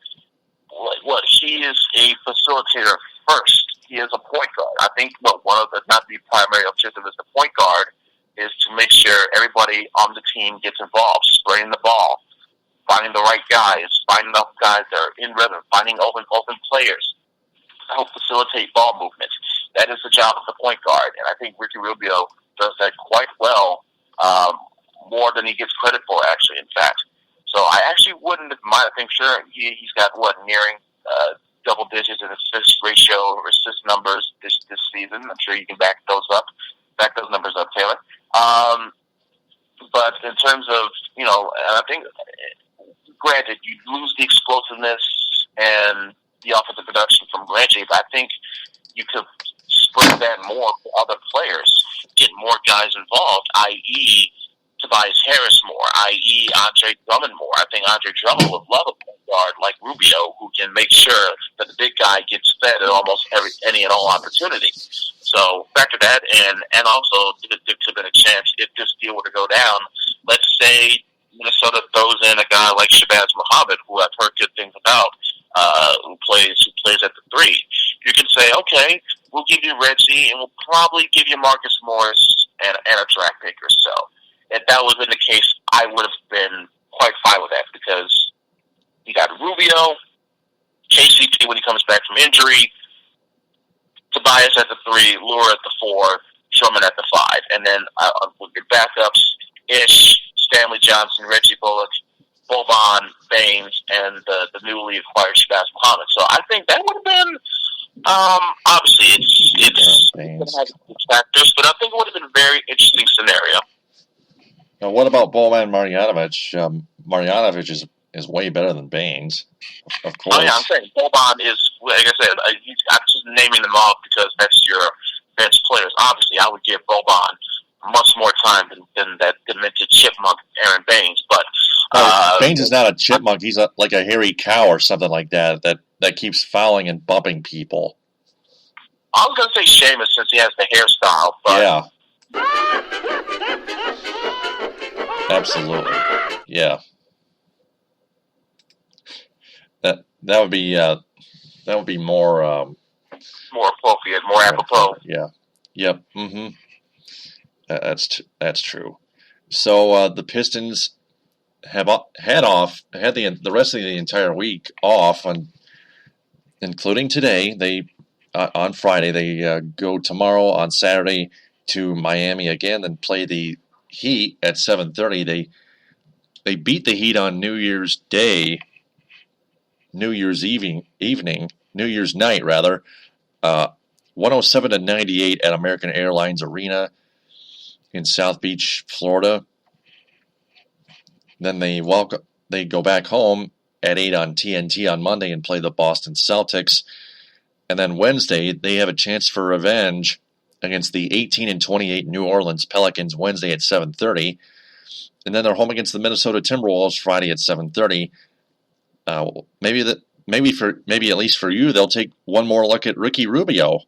he is a facilitator first. He is a point guard. I think one of the, not the primary objective as the point guard, is to make sure everybody on the team gets involved, spreading the ball, finding the right guys, finding the guys that are in rhythm, finding open players to help facilitate ball movement. That is the job of the point guard, and I think Ricky Rubio does that quite well, more than he gets credit for, actually, in fact. So I actually wouldn't mind. I think, sure, he's got, nearing double digits in assist ratio or assist numbers this season. I'm sure you can back those numbers up, Taylor. But in terms of, I think, granted, you lose the explosiveness and the offensive production from Reggie, but I think you could spread that more for other players, get more guys involved, i.e., Tobias Harris more, i.e. Andre Drummond more. I think Andre Drummond would love a point guard like Rubio who can make sure that the big guy gets fed at almost any and all opportunity. So factor that in, and also there could have been a chance if this deal were to go down. Let's say Minnesota throws in a guy like Shabazz Muhammad, who I've heard good things about, who plays at the 3. You can say, okay, we'll give you Reggie, and we'll probably give you Marcus Morris and a draft pick or so. If that was in the case, I would have been quite fine with that, because you got Rubio, KCP when he comes back from injury, Tobias at the 3, Lure at the 4, Drummond at the 5, and then with your backups, Ish, Stanley Johnson, Reggie Bullock, Boban, Baines, and the newly acquired Shabazz Muhammad. So I think that would have been, obviously it's going to have factors, but I think it would have been a very interesting scenario. Now, what about Boban Marjanovic? Marjanovic is way better than Baines, of course. Oh, yeah, I'm saying Boban is, like I said, I'm just naming them off because that's your bench players. Obviously, I would give Boban much more time than that demented chipmunk Aaron Baines. But Baines is not a chipmunk. He's like a hairy cow or something like that keeps fouling and bumping people. I was going to say Seamus since he has the hairstyle. But yeah. Absolutely. Yeah. That would be more more appropriate, more apropos. Yeah. Yep. Mm-hmm. That's true. So the Pistons have had the rest of the entire week off, including today. They on Friday. They go tomorrow on Saturday to Miami again, then play the Heat at 7:30. They beat the Heat on New Year's Day, New Year's night rather, 107-98 at American Airlines Arena in South Beach, Florida. Then they go back home at 8 on TNT on Monday and play the Boston Celtics. And then Wednesday, they have a chance for revenge against the 18-28 New Orleans Pelicans Wednesday at 7:30. And then they're home against the Minnesota Timberwolves Friday at 7:30. Maybe at least for you, they'll take one more look at Ricky Rubio.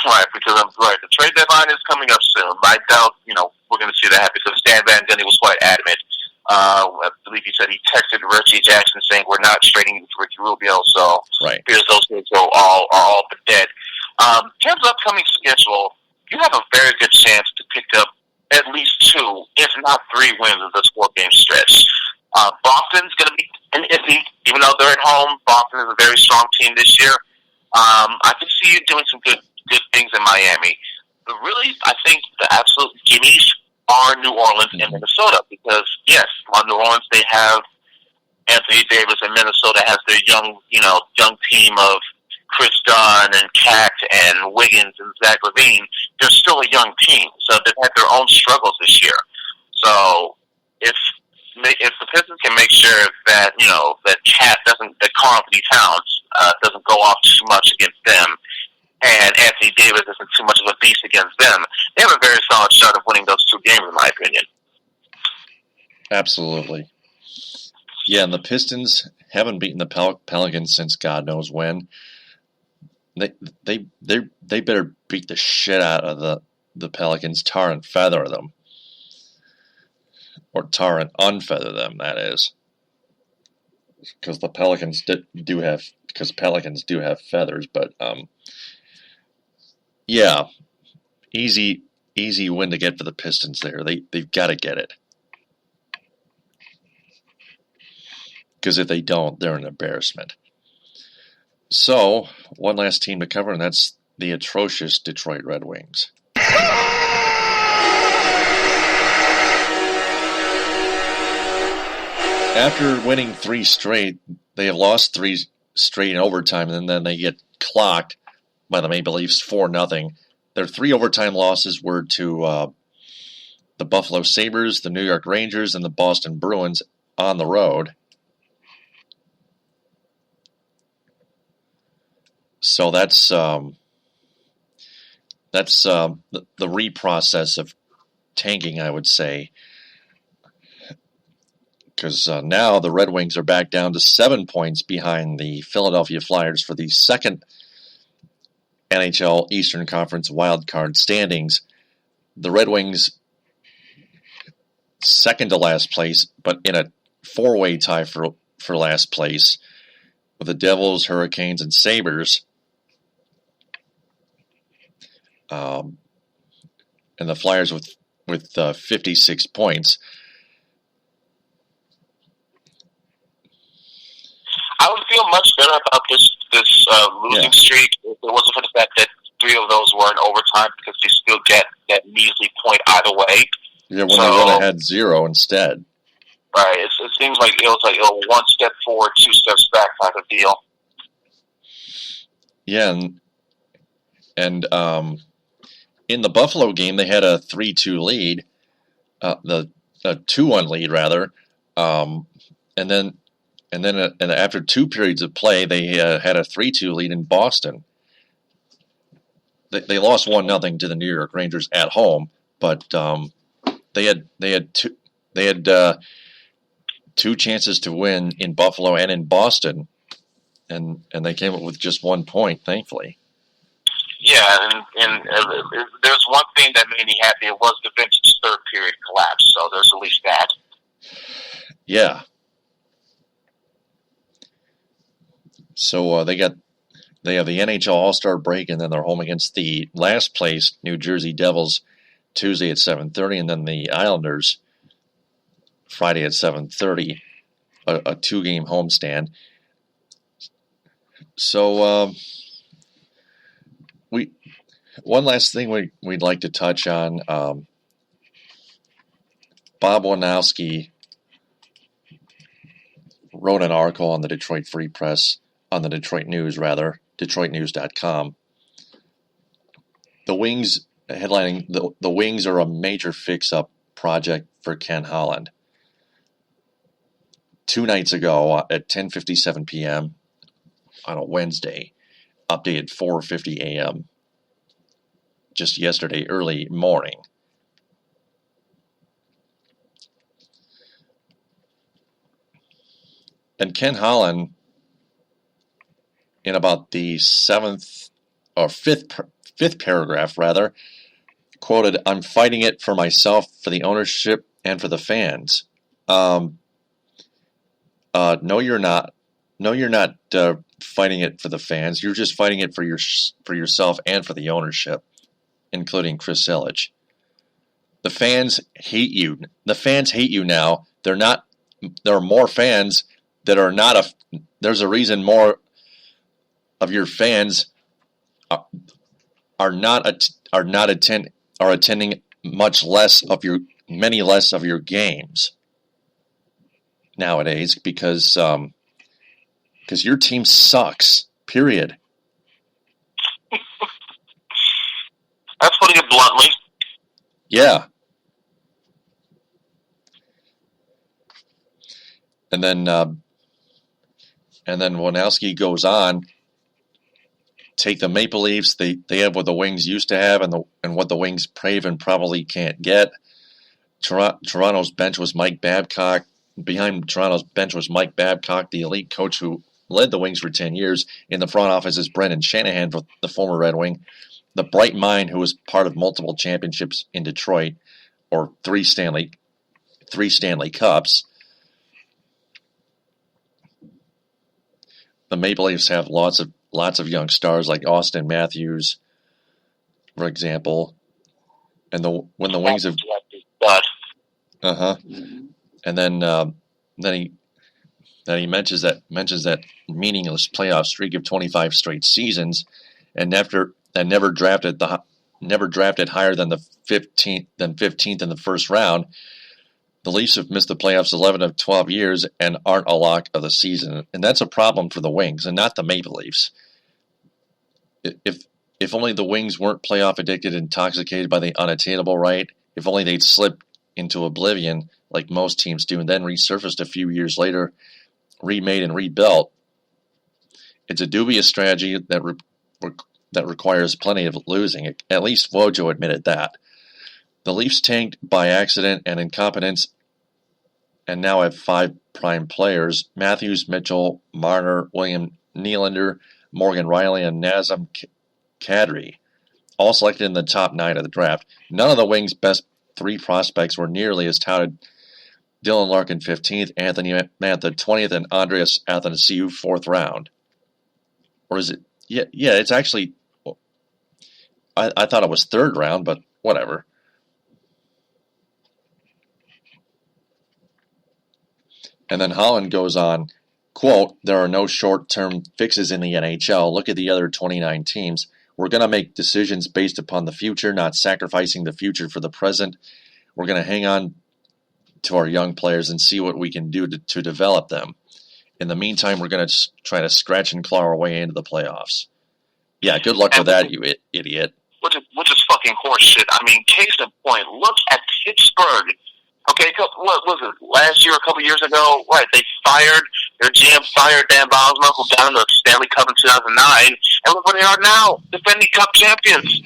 Right, because I'm right. The trade deadline is coming up soon. I doubt, we're going to see that happen. Because Stan Van Gundy was quite adamant. I believe he said he texted Reggie Jackson saying we're not trading you for Ricky Rubio. So right. Here's those things are all but dead. In terms of upcoming schedule, you have a very good chance to pick up at least 2, if not 3 wins in this 4-game stretch. Boston's going to be an iffy, even though they're at home. Boston is a very strong team this year. I can see you doing some good things in Miami. But really, I think the absolute gimmies are New Orleans and Minnesota, because yes, on New Orleans they have Anthony Davis, and Minnesota has their young team of Chris Dunn and Cat and Wiggins and Zach LaVine. They're still a young team, so they've had their own struggles this year. So if the Pistons can make sure that that Karl Anthony Towns doesn't go off too much against them, and Anthony Davis isn't too much of a beast against them, they have a very solid shot of winning those 2 games, in my opinion. Absolutely. Yeah, and the Pistons haven't beaten the Pelicans since God knows when. They better beat the shit out of the Pelicans, tar and feather them. Or tar and unfeather them, that is. Because the Pelicans do have feathers, but yeah, easy win to get for the Pistons there. They've got to get it. Because if they don't, they're an embarrassment. So, one last team to cover, and that's the atrocious Detroit Red Wings. After winning 3 straight, they have lost 3 straight in overtime, and then they get clocked by the Maple Leafs 4-0. Their 3 overtime losses were to the Buffalo Sabres, the New York Rangers, and the Boston Bruins on the road. So that's the reprocess of tanking, I would say. Because now the Red Wings are back down to 7 points behind the Philadelphia Flyers for the second NHL Eastern Conference wildcard standings. The Red Wings second to last place, but in a 4-way tie for last place with the Devils, Hurricanes, and Sabres. And the Flyers with 56 points. I would feel much better about this losing streak if it wasn't for the fact that 3 of those were in overtime, because they still get that measly point either way. Yeah, when they would have had 0 instead. Right. It seems like it was a 1 step forward, 2 steps back type of deal. Yeah, and in the Buffalo game, they had a 3-2 lead, a 2-1 lead rather, and after 2 periods of play, they had a 3-2 lead in Boston. They lost 1-0 to the New York Rangers at home, but they had 2 chances to win in Buffalo and in Boston, and they came up with just 1 point, thankfully. Yeah, and there's one thing that made me happy. It was the vintage 3rd period collapse, so there's at least that. Yeah. So they have the NHL All-Star break, and then they're home against the last place New Jersey Devils Tuesday at 7:30, and then the Islanders Friday at 7:30, a 2-game homestand. So one last thing we'd like to touch on. Bob Wojnowski wrote an article on the Detroit Free Press, on the Detroit News, DetroitNews.com. The Wings, headlining, the Wings are a major fix-up project for Ken Holland. 2 nights ago at 10:57 p.m. on a Wednesday, updated 4:50 a.m. just yesterday, early morning. And Ken Holland, in about the fifth paragraph, quoted, "I'm fighting it for myself, for the ownership, and for the fans." No, you're not. No, you're not fighting it for the fans. You're just fighting it for yourself and for the ownership, including Chris Ilitch. The fans hate you. The fans hate you now. There are more fans that are not there's a reason more of your fans are attending many less of your games nowadays because your team sucks. Period. That's putting it bluntly. Yeah. And then Wojnowski goes on. Take the Maple Leafs. They have what the Wings used to have, and what the Wings crave and probably can't get. Toronto's bench was Mike Babcock. Behind Toronto's bench was Mike Babcock, the elite coach who led the Wings for 10 years. In the front office is Brendan Shanahan, the former Red Wing, the bright mind who was part of multiple championships in Detroit, or three Stanley Cups. The Maple Leafs have lots of young stars like Austin Matthews, for example, and when the Wings have, and then he mentions that meaningless playoff streak of 25 straight seasons, and never drafted higher than 15th in the first round. The Leafs have missed the playoffs 11 of 12 years and aren't a lock of the season, and that's a problem for the Wings and not the Maple Leafs. If only the Wings weren't playoff addicted, intoxicated by the unattainable, right? If only they'd slipped into oblivion like most teams do and then resurfaced a few years later, remade and rebuilt. It's a dubious strategy that requires plenty of losing. At least Wojo admitted that. The Leafs tanked by accident and incompetence and now have 5 prime players: Matthews, Mitchell, Marner, William Nylander, Morgan Riley, and Nazem Kadri, all selected in the top 9 of the draft. None of the Wings' best 3 prospects were nearly as touted. Dylan Larkin 15th, Anthony Mantha 20th, and Andreas Athanasiou 4th round. Or is it? Yeah, it's actually, I thought it was 3rd round, but whatever. And then Holland goes on, quote, "There are no short-term fixes in the NHL. Look at the other 29 teams. We're going to make decisions based upon the future, not sacrificing the future for the present. We're going to hang on to our young players and see what we can do to develop them. In the meantime, we're going to try to scratch and claw our way into the playoffs." Yeah, good luck with that, you idiot. Which is fucking horseshit. I mean, case in point, look at Pittsburgh. Okay, what was it, last year, a couple years ago? Right, their GM fired Dan Bosma, who got in the Stanley Cup in 2009, and look where they are now, defending Cup champions.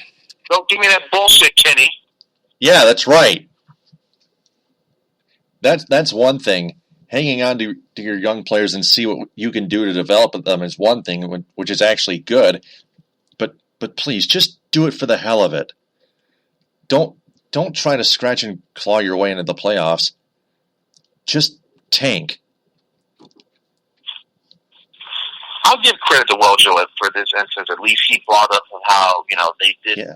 Don't give me that bullshit, Kenny. Yeah, that's right. That's one thing. Hanging on to your young players and see what you can do to develop them is one thing, which is actually good. But please, just do it for the hell of it. Don't try to scratch and claw your way into the playoffs. Just tank. I'll give credit to Wojo for this instance. At least he brought up how, they did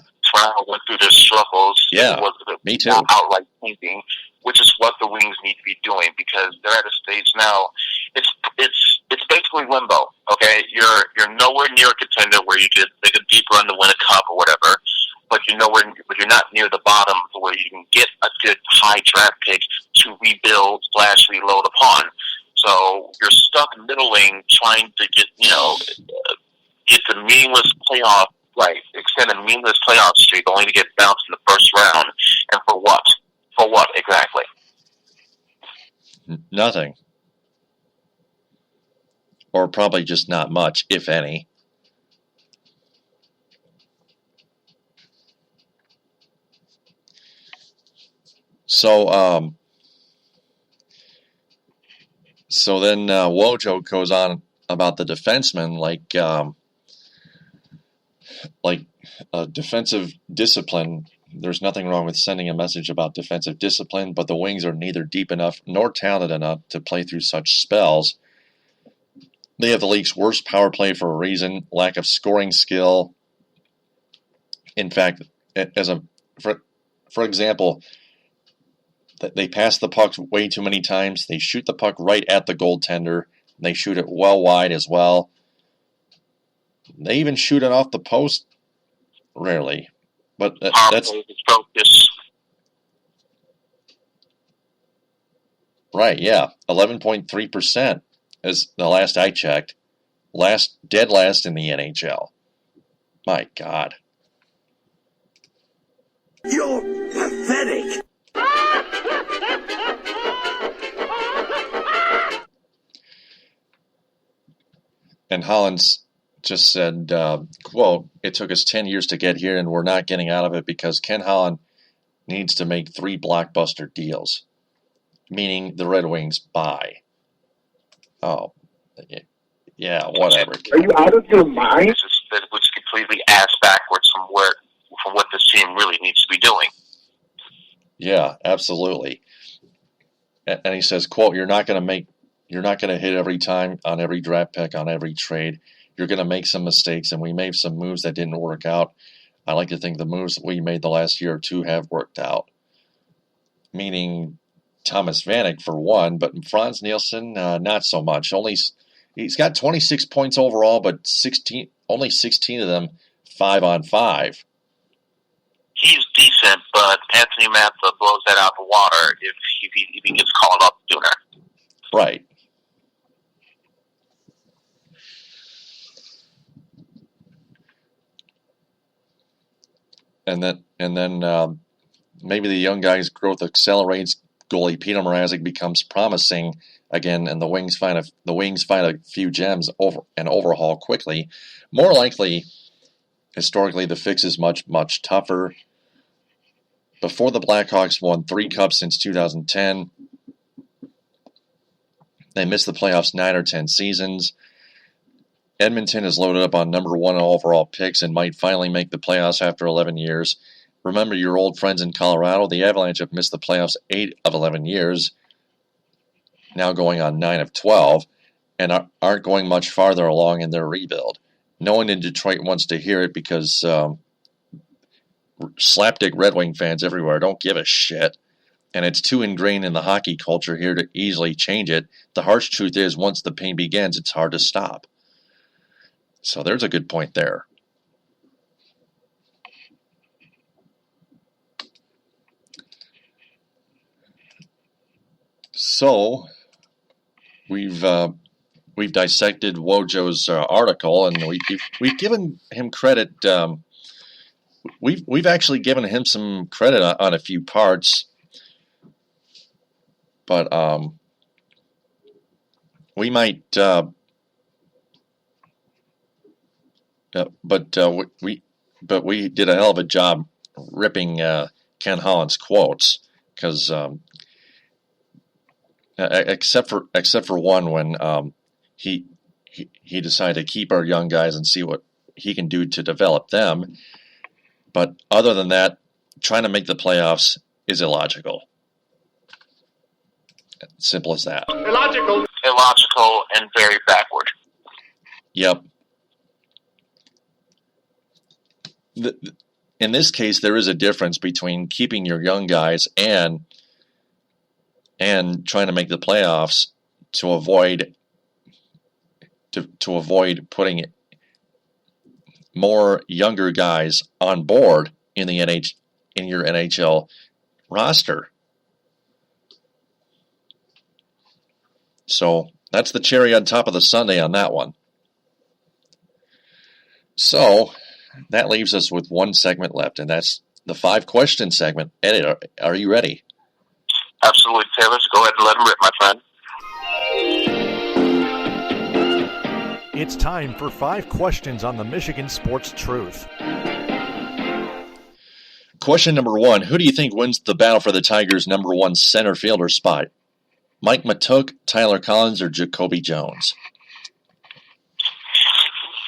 went through their struggles. Yeah, it was me too. Outright thinking, which is what the Wings need to be doing, because they're at a stage now. It's basically limbo. Okay, you're nowhere near a contender where you could make a deep run to win a cup or whatever, but you're not near the bottom to where you can get a good high draft pick to rebuild / reload upon. So you're stuck middling, trying to get the meaningless playoff. Right, extend a meaningless playoff streak only to get bounced in the first round. And for what? For what exactly? Nothing. Or probably just not much, if any. So then Wojo goes on about the defenseman, like defensive discipline. There's nothing wrong with sending a message about defensive discipline, but the Wings are neither deep enough nor talented enough to play through such spells. They have the league's worst power play for a reason, lack of scoring skill. In fact, for example, they pass the puck way too many times. They shoot the puck right at the goaltender. They shoot it well wide as well. They even shoot it off the post rarely. But that's right, yeah. 11.3% is the last I checked. Dead last in the NHL. My God. You're pathetic. And Holland's just said, quote, "It took us 10 years to get here, and we're not getting out of it because Ken Holland needs to make 3 blockbuster deals," meaning the Red Wings buy. Oh, yeah, whatever. Are you out of your mind? Which is completely ass backwards from what this team really needs to be doing. Yeah, absolutely. And he says, quote, you're not going to hit every time on every draft pick, on every trade. You're going to make some mistakes, and we made some moves that didn't work out. I like to think the moves that we made the last year or two have worked out. Meaning Thomas Vanek for one, but Franz Nielsen, not so much. He's got 26 points overall, but only 16 of them 5-on-5. He's decent, but Anthony Mantha blows that out the water if he gets called up sooner. Right. And then maybe the young guy's growth accelerates. Goalie Peter Mrazek becomes promising again, and the Wings find a few gems and overhaul quickly. More likely, historically, the fix is much tougher. Before the Blackhawks won 3 cups since 2010, they missed the playoffs 9 or 10 seasons. Edmonton is loaded up on number 1 overall picks and might finally make the playoffs after 11 years. Remember your old friends in Colorado? The Avalanche have missed the playoffs 8 of 11 years, now going on 9 of 12, and aren't going much farther along in their rebuild. No one in Detroit wants to hear it because slapdick Red Wing fans everywhere don't give a shit, and it's too ingrained in the hockey culture here to easily change it. The harsh truth is, once the pain begins, it's hard to stop. So there's a good point there. So we've dissected Wojo's article, and we've given him credit. We've actually given him some credit on a few parts, but we might. But we did a hell of a job ripping Ken Holland's quotes, because except for one when he decided to keep our young guys and see what he can do to develop them. But other than that, trying to make the playoffs is illogical. Simple as that. Illogical, and very backward. Yep. In this case, there is a difference between keeping your young guys and trying to make the playoffs to avoid putting more younger guys on board in your NHL roster. So that's the cherry on top of the sundae on that one. So that leaves us with one segment left, and that's the 5-question segment. Ed, are you ready? Absolutely, Taylor. So go ahead and let him rip, my friend. It's time for 5 questions on the Michigan Sports Truth. Question number 1. Who do you think wins the battle for the Tigers' number 1 center fielder spot? Mikie Mahtook, Tyler Collins, or Jacoby Jones?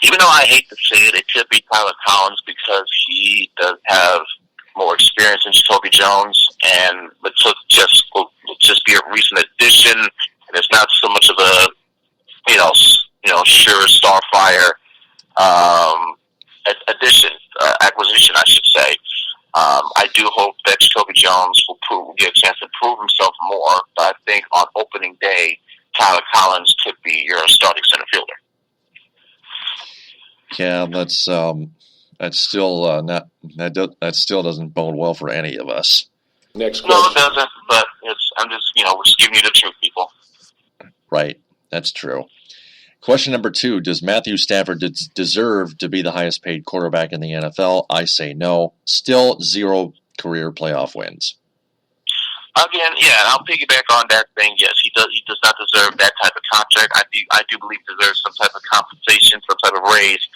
Even though I hate to say it, it could be Tyler Collins because he does have more experience than Jacoby Jones, and Mahtook will just be a recent addition, and it's not so much of a sure starfire acquisition, I should say. I do hope that Jacoby Jones will get a chance to prove himself more, but I think on opening day, Tyler Collins could be your starting center fielder. Yeah, that still doesn't bode well for any of us. Next question. No, it doesn't. But I'm just we're just giving you the truth, people. Right, that's true. Question number 2: Does Matthew Stafford deserve to be the highest paid quarterback in the NFL? I say no. Still 0 career playoff wins. Again, yeah, I'll piggyback on that thing. Yes, he does not deserve that type of contract. I do believe he deserves some type of compensation, some type of raise,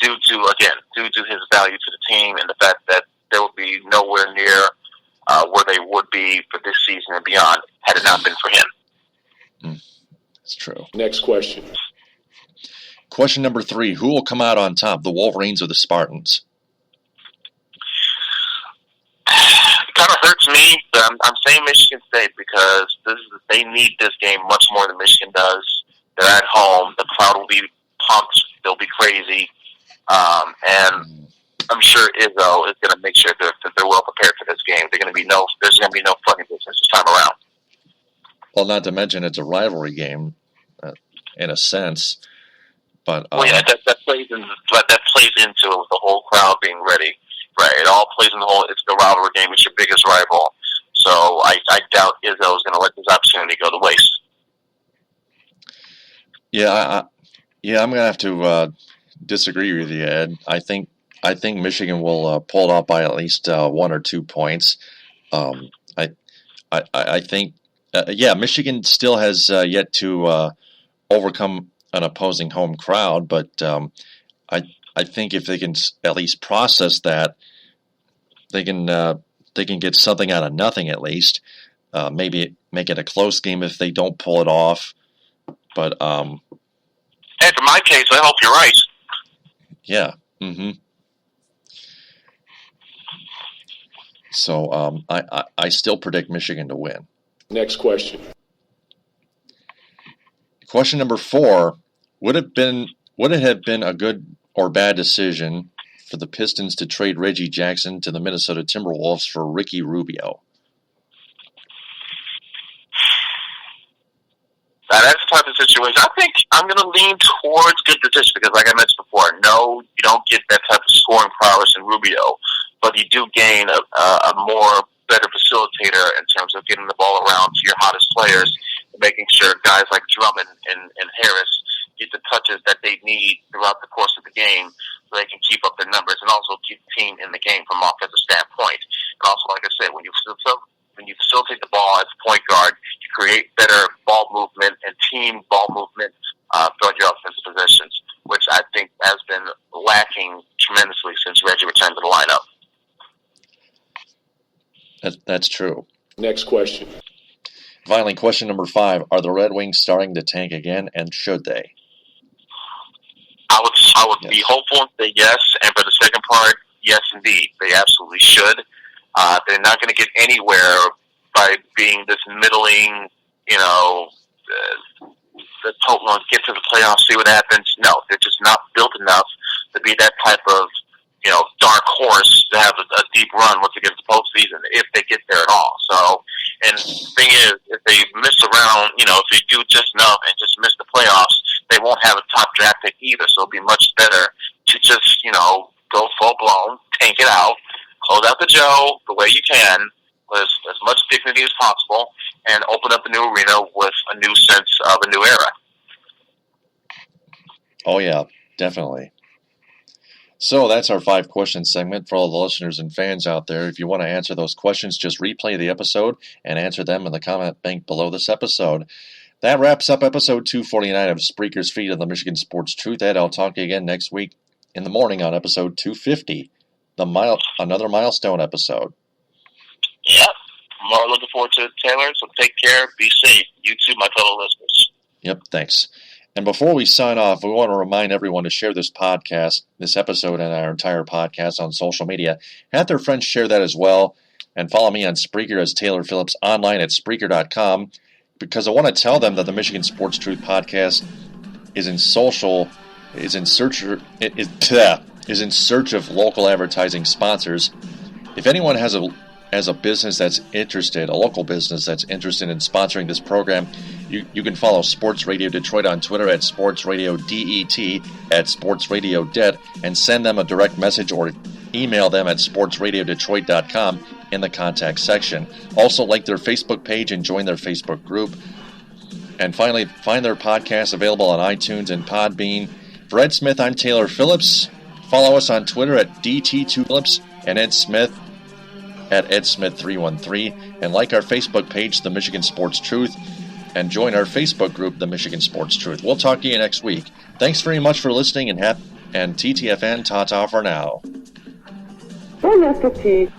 due to his value to the team and the fact that there will be nowhere near where they would be for this season and beyond had it not been for him. That's true. Next question. Question number 3: Who will come out on top, the Wolverines or the Spartans? It kind of hurts me, but I'm saying Michigan State because they need this game much more than Michigan does. They're at home. The crowd will be pumped. They'll be crazy. And I'm sure Izzo is going to make sure that they're well prepared for this game. There's going to be no fucking business this time around. Well, not to mention it's a rivalry game, in a sense. But that plays into the whole crowd being ready. Right, it all plays in it's the rivalry game. It's your biggest rival. So I doubt Izzo is going to let this opportunity go to waste. I'm going to have to disagree with you, Ed. I think Michigan will pull it off by at least 1 or 2 points. I think, Michigan still has yet to overcome an opposing home crowd, but I think if they can at least process that, they can get something out of nothing at least. Maybe make it a close game if they don't pull it off. But and for my case, I hope you're right. Yeah. Mm-hmm. So I still predict Michigan to win. Next question. Question number 4: Would it have been a good or bad decision for the Pistons to trade Reggie Jackson to the Minnesota Timberwolves for Ricky Rubio? Now, that's the type of situation. I think I'm going to lean towards good decision because, like I mentioned before, no, you don't get that type of scoring prowess in Rubio, but you do gain a more better facilitator in terms of getting the ball around to your hottest players, and making sure guys like Drummond and Harris get the touches that they need throughout the course of the game so they can keep up their numbers and also keep the team in the game from an offensive standpoint. And also, like I said, when you facilitate the ball as a point guard, you create better ball movement and team ball movement throughout your offensive possessions, which I think has been lacking tremendously since Reggie returned to the lineup. That's true. Next question. Finally, question number 5: Are the Red Wings starting to tank again, and should they? I would be hopeful and say yes, and for the second part, yes, indeed, they absolutely should. They're not going to get anywhere by being this middling, get to the playoffs, see what happens. No, they're just not built enough to be that type of, dark horse to have a deep run once they get to the postseason, if they get there at all. So, and the thing is, if they miss around, if they do just enough and just miss the playoffs, they won't have a top draft pick either. So it'll be much better to just, go full blown, tank it out, close out the Joe the way you can, with as much dignity as possible, and open up a new arena with a new sense of a new era. Oh, yeah, definitely. So that's our 5-question segment for all the listeners and fans out there. If you want to answer those questions, just replay the episode and answer them in the comment bank below this episode. That wraps up episode 249 of Spreaker's Feed of the Michigan Sports Truth. Ed, I'll talk to you again next week in the morning on episode 250, another milestone episode. Yep. I'm more looking forward to it, Taylor. So take care. Be safe. You too, my fellow listeners. Yep, thanks. And before we sign off, we want to remind everyone to share this podcast, this episode, and our entire podcast on social media. Have their friends share that as well. And follow me on Spreaker as Taylor Phillips, online at Spreaker.com, because I want to tell them that the Michigan Sports Truth podcast is in search of local advertising sponsors. If anyone has a business that's interested, a local business that's interested in sponsoring this program, you can follow Sports Radio Detroit on Twitter at Sports Radio DET, at Sports Radio Det, and send them a direct message or email them at sportsradiodetroit.com in the contact section. Also, like their Facebook page and join their Facebook group. And finally, find their podcast available on iTunes and Podbean. For Ed Smith, I'm Taylor Phillips. Follow us on Twitter at DT2Phillips and Ed Smith at EdSmith313, and like our Facebook page, The Michigan Sports Truth, and join our Facebook group, The Michigan Sports Truth. We'll talk to you next week. Thanks very much for listening, and TTFN, ta-ta for now. Bon appétit.